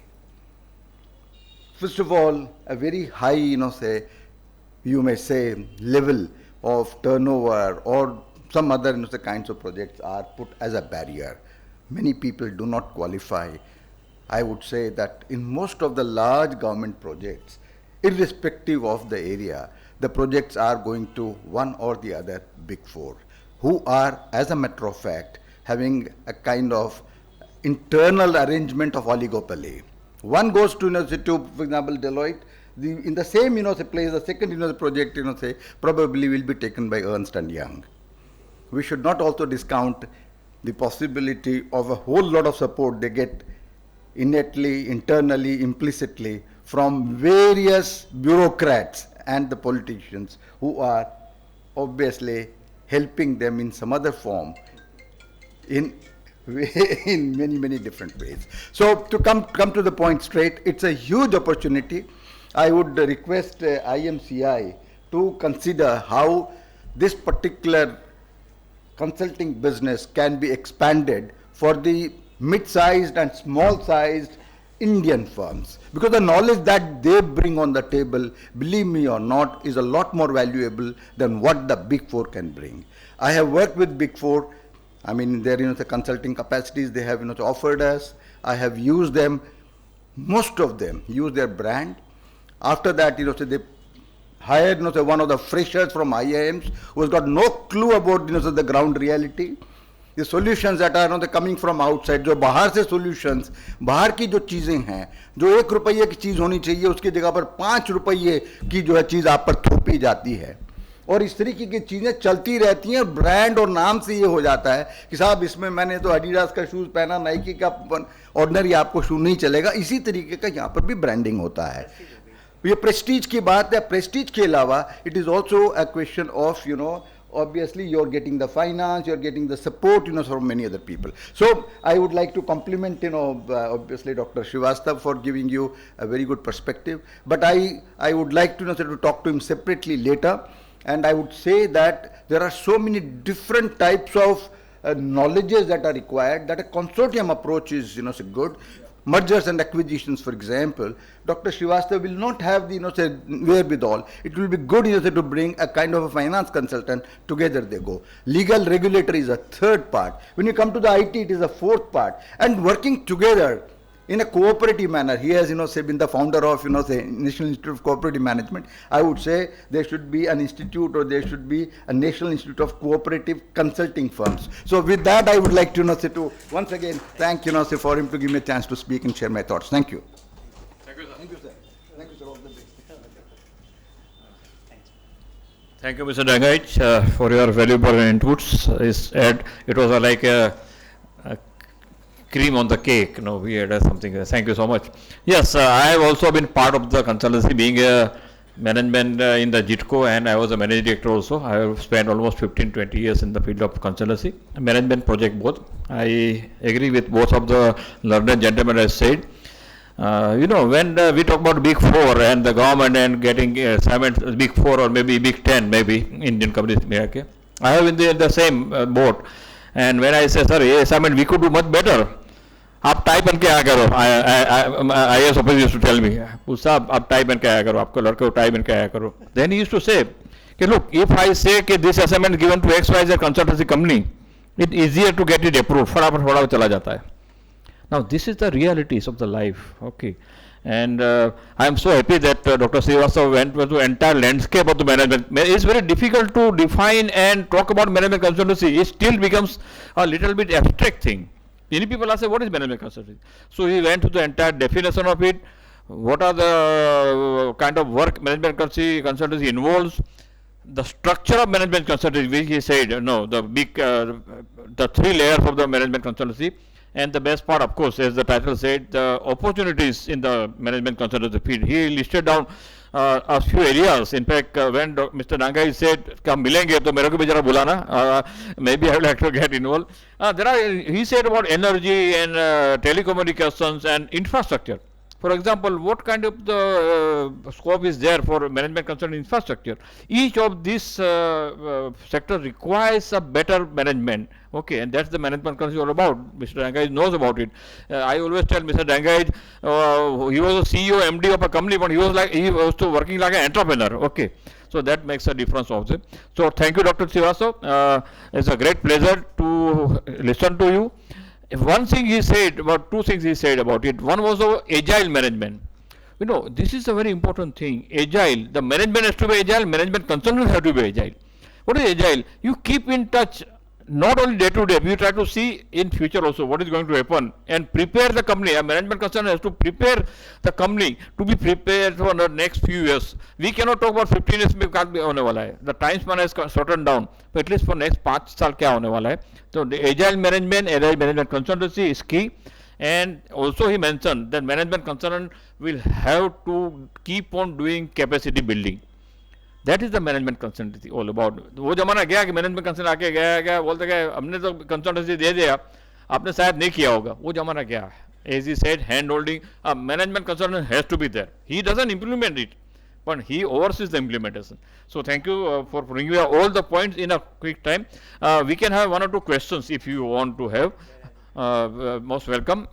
First of all, a very high, say, you may say, level of turnover or some other kinds of projects are put as a barrier. Many people do not qualify. I would say that in most of the large government projects, irrespective of the area, the projects are going to one or the other big four, who are, as a matter of fact, having a kind of internal arrangement of oligopoly. One goes to, for example, Deloitte. In the same, place, the second, project, say, probably will be taken by Ernst & Young. We should not also discount the possibility of a whole lot of support they get innately, internally, implicitly from various bureaucrats and the politicians who are obviously helping them in some other form in many different ways. So to come to the point straight, it's a huge opportunity. I would request IMCI to consider how this particular consulting business can be expanded for the mid-sized and small-sized Indian firms, because the knowledge that they bring on the table, believe me or not, is a lot more valuable than what the big four can bring. I have worked with big four. I mean, their the consulting capacities they have offered us. I have used them. Most of them use their brand. After that, so they hired one of the freshers from IIMs who has got no clue about the ground reality. The solutions that are coming from outside, जो बाहर से solutions, बाहर की जो चीज़ें हैं, जो 1 रुपये की चीज़ होनी चाहिए उसकी जगह पर 5 रुपये की जो है चीज़ आप पर थोपी जाती है, और इस तरीके की चीज़ें चलती रहती हैं. ब्रांड और नाम से ये हो जाता है कि साहब इसमें मैंने तो एडिडास का शूज़ पहना, नाइकी का ऑर्डिनरी आपको शू नहीं चलेगा. इसी तरीके का यहाँ पर भी ब्रांडिंग होता है. ये प्रेस्टीज की बात है. प्रेस्टीज के अलावा it is also a question of obviously you're getting the finance, you're getting the support from many other people. So I would like to compliment obviously Dr. Srivastava for giving you a very good perspective, but I would like to to talk to him separately later, and I would say that there are so many different types of knowledges that are required that a consortium approach is good. Mergers and acquisitions, for example, Dr. Srivastava will not have the wherewithal. It will be good to bring a kind of a finance consultant. Together they go. Legal regulatory is a third part. When you come to the IT, it is a fourth part. And working together in a cooperative manner. He has say been the founder of say National Institute of Cooperative Management. I would say there should be an institute, or there should be a National Institute of Cooperative Consulting Firms. So with that, I would like to say to once again thank say for him to give me a chance to speak and share my thoughts. Thank you. Thank you, sir. Thank you, sir. Thank you, sir. All the best. Thank you, Mr. Dangaich, for your valuable inputs. It was like a cream on the cake. We had something. Thank you so much. Yes, I have also been part of the consultancy, being a management in the JITCO, and I was a managing director also. I have spent almost 15-20 years in the field of consultancy, management project both. I agree with both of the learned gentlemen as said. When we talk about Big Four and the government and getting assignment Big Four or maybe Big Ten, maybe Indian companies, okay, I have in the same boat. And when I say, sir, ये assignment we could do much better. आप tie बन के आया करो. I S officer used to tell me, साहब आप tie बन के आया करो, आपको लड़के को टाई बन के आया करो. देन ही यूज्ड टू से कि look, if I say कि this assignment given to XYZ consultancy company, it easier to get it approved. फटाफट चला जाता है. Now this is the realities of the life, okay. And I am so happy that Dr. Srivastava went to the entire landscape of the management. It's very difficult to define and talk about management consultancy. It still becomes a little bit abstract thing. Many people ask, what is management consultancy? So he went to the entire definition of it. What are the kind of work management consultancy involves? The structure of management consultancy, which he said, no, the three layers of the management consultancy. And the best part, of course, as the title said, the opportunities in the management consultancy field. He listed down a few areas. In fact, when Mr. Dangai said, "Kam milenge, to mere ko bhi jara bulana," maybe I would like to get involved. He said about energy and telecommunications and infrastructure. For example, what kind of the scope is there for management concerned infrastructure? Each of these sector requires a better management. Okay, and that's the management concern all about. Mr. Dangai knows about it. I always tell Mr. Dangai, he was a CEO, MD of a company, but he was working like an entrepreneur. Okay, so that makes a difference also. So thank you, Dr. Srivastava. It's a great pleasure to listen to you. One thing he said, about two things he said about it. One was agile management. This is a very important thing. Agile. The management has to be agile. Management consultants have to be agile. What is agile? You keep in touch, not only day to day. You try to see in future also what is going to happen and prepare the company. A management consultant has to prepare the company to be prepared for the next few years. We cannot talk about 15 years में क्या होने वाला है. The time span has shortened down. But at least for next 5 साल क्या होने वाला है. So the agile management consultancy is key. And also he mentioned that management consultant will have to keep on doing capacity building. That is the management consultancy all about. वो जमाना गया कि management consultant आके गया बोलते गए हमने तो consultancy दे दिया आपने शायद नहीं किया होगा. वो जमाना गया. As he said, hand holding, a management consultant has to be there. He doesn't implement it, but he oversees the implementation. So thank you for bringing all the points in a quick time. We can have one or two questions if you want to have. Most welcome.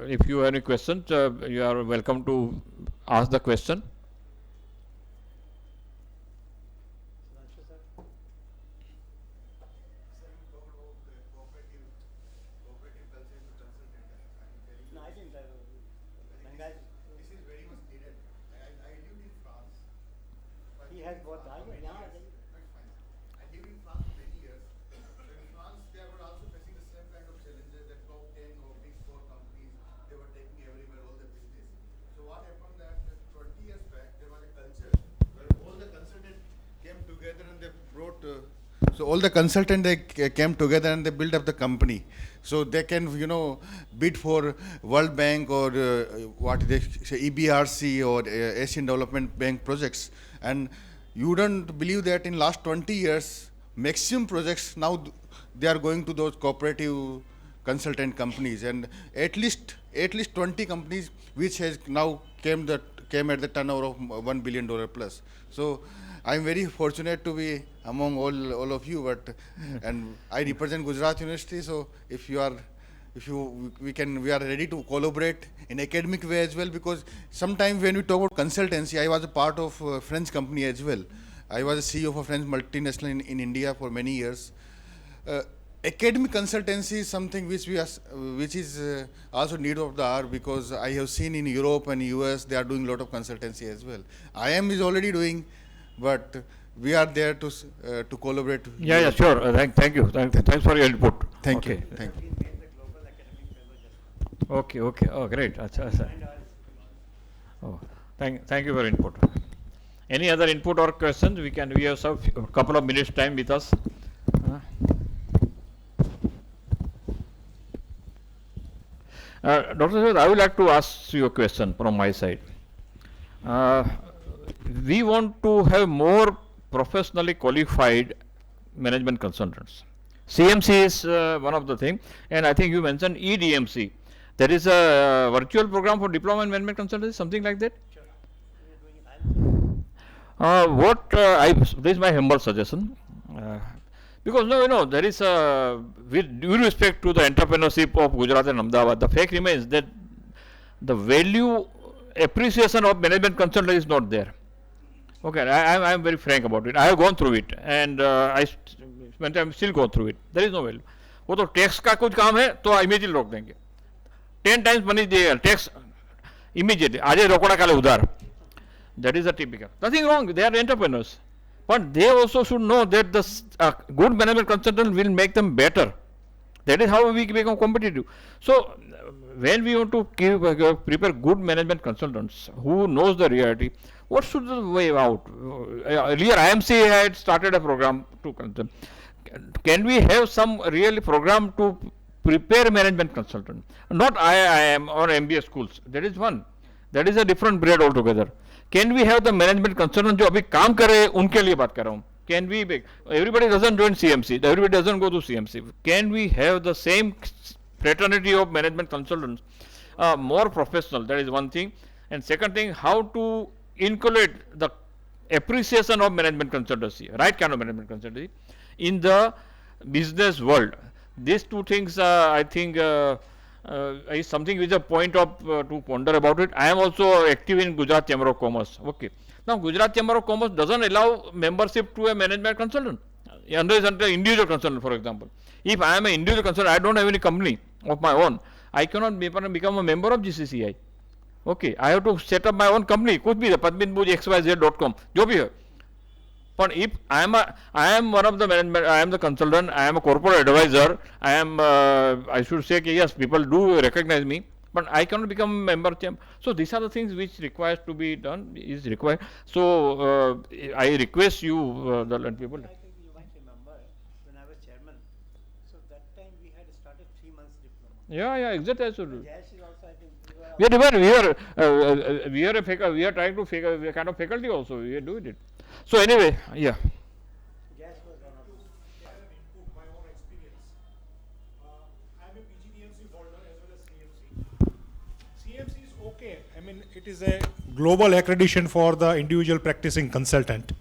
If you have any questions, you are welcome to ask the question. So all the consultants they came together and they built up the company. So they can bid for World Bank or what they say EBRC or Asian Development Bank projects. And you don't believe that in last 20 years, maximum projects now they are going to those cooperative consultant companies, and at least 20 companies which has now came at the turnover of $1 billion plus. So I am very fortunate to be among all of you, and I represent Gujarat University. So we are ready to collaborate in academic way as well, because sometimes when we talk about consultancy, I was a part of a French company as well. I was a CEO of a French multinational in India for many years. Academic consultancy is something which is also need of the hour, because I have seen in Europe and US they are doing a lot of consultancy as well. IIM is already doing, but we are there to collaborate. Yeah, sure. Thank you. Thanks for your input. Thank you. Thank you. Okay. Oh, great. Achha. Oh, thank you for input. Any other input or questions? We have a couple of minutes time with us. Dr. Srivastava, I would like to ask you a question from my side. We want to have more professionally qualified management consultants. CMC is one of the things, and I think you mentioned EDMC. There is a virtual program for diploma in management consultancy, something like that. This is my humble suggestion, because no, there is with due respect to the entrepreneurship of Gujarat and Ahmedabad, the fact remains that the value appreciation of management consultant is not there. Okay, I am very frank about it. I have gone through it, and I am still going through it. There is no value. वो तो tax का कुछ काम है तो immediately रोक देंगे. 10 times money देगा टैक्स immediately. आज रोकड़ा काले उधार. That is a typical. Nothing wrong. They are entrepreneurs, but they also should know that the good management consultant will make them better. That is how we become competitive. So when we want to prepare good management consultants who knows the reality, what should the way out? Earlier IMC had started a program to consult. Can we have some really program to prepare management consultant? Not IIM or MBA schools. That is one. That is a different breed altogether. Can we have the management consultant जो अभी काम कर रहे हैं उनके लिए बात कर रहा हूँ. Can we make, everybody doesn't join CMC, everybody doesn't go to CMC. Can we have the same fraternity of management consultants, more professional? That is one thing. And second thing, how to inculcate the appreciation of management consultancy, right kind of management consultancy in the business world. These two things, I think, is something which is a point of to ponder about it. I am also active in Gujarat Chamber of Commerce. Okay. Now, Gujarat Chamber of Commerce doesn't allow membership to a management consultant. Unless an individual consultant, for example. If I am an individual consultant, I don't have any company of my own, I cannot become a member of GCCI. Okay. I have to set up my own company. Could be the padminbujxyz.com. जो भी है. But if I am one of the management, I am the consultant, I am a corporate advisor, I should say, yes, people do recognize me, but I cannot become a member. So these are the things which requires to be done, is required. So I request you, the people. I think you might remember when I was chairman. So that time we had started 3 months diploma. Yeah, exactly. Absolutely. Jayesh is also, I think, We are trying to figure, we are kind of faculty also. We are doing it. So anyway, yeah. Jayesh was one of them. My own experience. I am a PGDMC holder as well as CMC. CMC is okay. I mean, it is a global accreditation for the individual practicing consultant,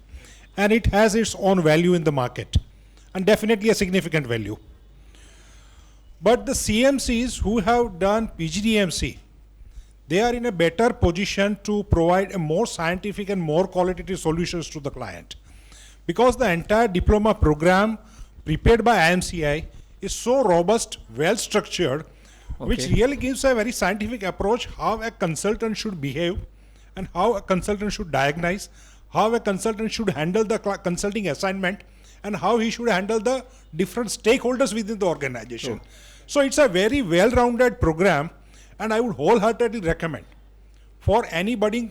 and it has its own value in the market, and definitely a significant value. But the CMCs who have done PGDMC, they are in a better position to provide a more scientific and more qualitative solutions to the client. Because the entire diploma program prepared by IMCI is so robust, well structured, which really gives a very scientific approach how a consultant should behave and how a consultant should diagnose, how a consultant should handle the consulting assignment, and how he should handle the different stakeholders within the organization. So it's a very well-rounded program, and I would wholeheartedly recommend for any budding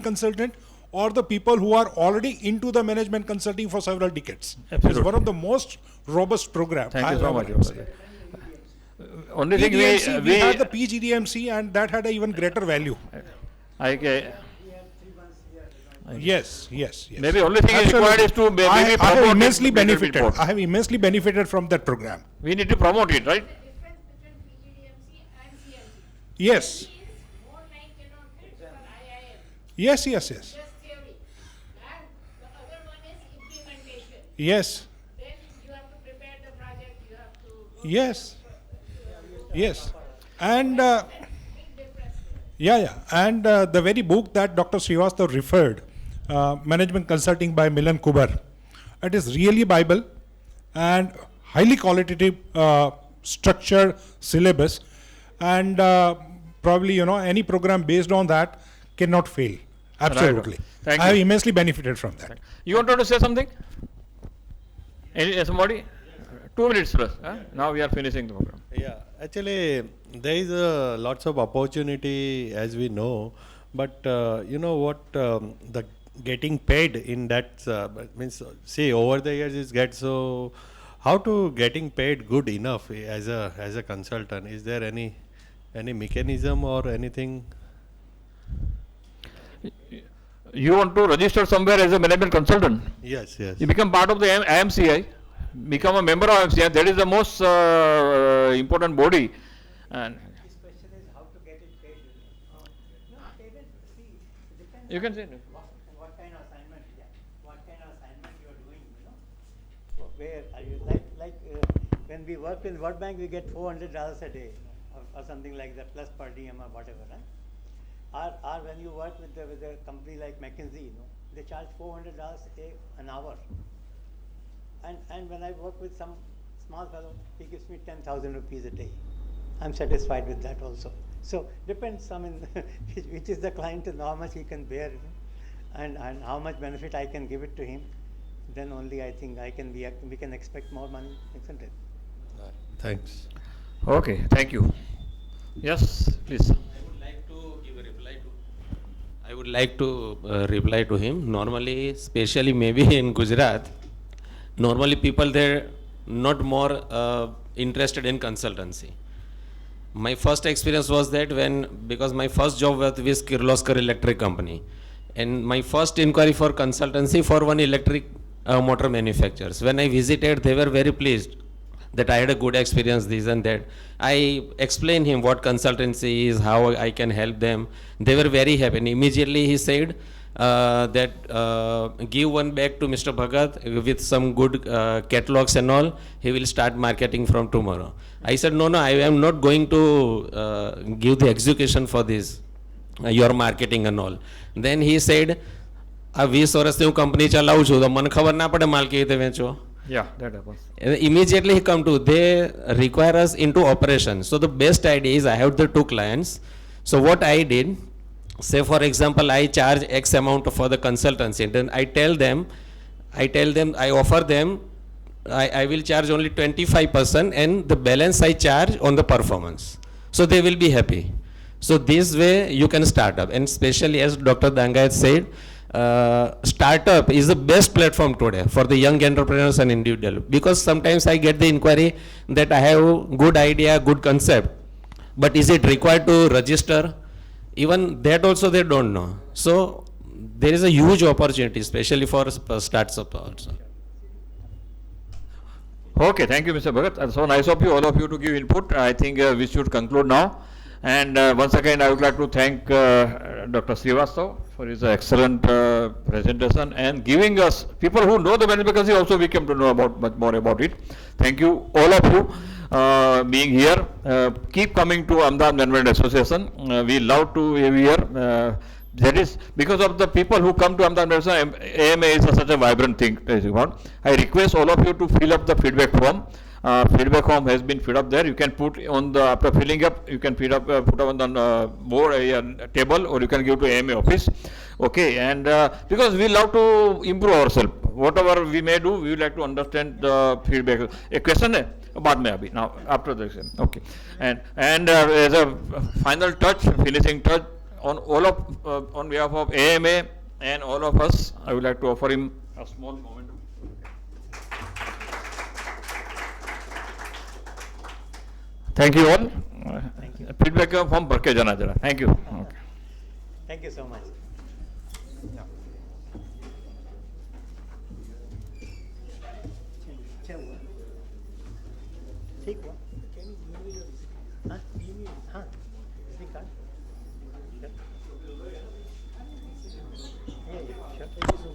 consultant or the people who are already into the management consulting for several decades. Absolutely. It's one of the most robust programs. Thank you so much. Only thing we had the PGDMC, and that had an even greater value. Yes. Maybe only thing is required is to maybe I have promote immensely it, benefited. report. I have immensely benefited from that program. We need to promote it, right? Difference between PGDMC and CMC. Yes. Is more like, for IIM, Yes. just theory. And the other one is implementation. Yes. Then you have to prepare the project, you have to. Yes. And Big difference. And the very book that Dr. Srivastava referred, Management Consulting by Milan Kubar, it is really Bible and highly qualitative, structured syllabus, and probably any program based on that cannot fail. Absolutely. Thank I have you. immensely benefited from that. You wanted to say something? Somebody? 2 minutes plus. Now we are finishing the program. Yeah, actually, there is lots of opportunity, as we know, but you know what, the getting paid in that means, see, over the years it gets so. How to getting paid good enough as a consultant? Is there any mechanism or anything? You want to register somewhere as a management consultant? Yes. You become part of the IMCI, become a member of IMCI. That is the most important body And This question is how to get it paid. No, payment, see, it depends you on can say no. what kind of assignment, yeah, what kind of assignment you are doing, Where are you, when we work in World Bank, we get $400 a day, or something like that, plus per diem or whatever, or when you work with a company like McKinsey, they charge $400 an hour. And when I work with some small fellow, he gives me 10,000 rupees a day. I'm satisfied with that also. So depends, which is the client and how much he can bear, and how much benefit I can give it to him. Then only I think we can expect more money, isn't it? Thanks. Okay, thank you. Yes, please. I would like to reply to him. Normally, especially maybe in Gujarat, normally people there not more interested in consultancy. My first experience was that because my first job was with Kirloskar Electric Company, and my first inquiry for consultancy for one electric motor manufacturers. When I visited, they were very pleased that I had a good experience, this and that. I explained him what consultancy is, how I can help them. They were very happy. And immediately he said give one bag to Mr. Bhagat with some good catalogs and all. He will start marketing from tomorrow. I said, no, I am not going to give the execution for this, your marketing and all. Then he said, આ 20 વર્ષથી હું company ચલાવું છું તો મને ખબર ના પડે માલ કેવી રીતે વેચો. Yeah, that happens. Immediately he come to, they require us into operation. So the best idea is I have the 2 clients. So what I did, say for example, I charge X amount for the consultancy. Then I tell them, I offer them, I will charge only 25% and the balance I charge on the performance. So they will be happy. So this way you can start up. And especially as Dr. Dangayat said, startup is the best platform today for the young entrepreneurs and individual, because sometimes I get the inquiry that I have good idea, good concept, but is it required to register? Even that also they don't know. So there is a huge opportunity, especially for startups also. Okay, thank you, Mr. Bhagat. And so nice of you, all of you, to give input. I think we should conclude now. And once again, I would like to thank Dr. Srivastava for his excellent presentation and giving us, people who know the vacancy also, we came to know about much more about it. Thank you, all of you, being here. Keep coming to Ahmedabad Management Association. We love to have here. That is because of the people who come to Ahmedabad Management. AMA is such a vibrant thing. I request all of you to fill up the feedback form. Feedback form has been filled up there. You can put on the, after filling up, you can put up on the board, table, or you can give to AMA office. Okay, and because we love to improve ourselves, whatever we may do, we would like to understand the feedback. A question है बाद में अभी, now after the exam. Okay, and as a final touch, finishing touch, on all of on behalf of AMA and all of us, I would like to offer him a small moment. Thank you all. Thank you. Feedback form भर के जाना जरा. Thank you. Okay. Thank you so much. अच्छा हुआ, ठीक हुआ. हाँ, हाँ, visiting card. Sure. Yeah, sure.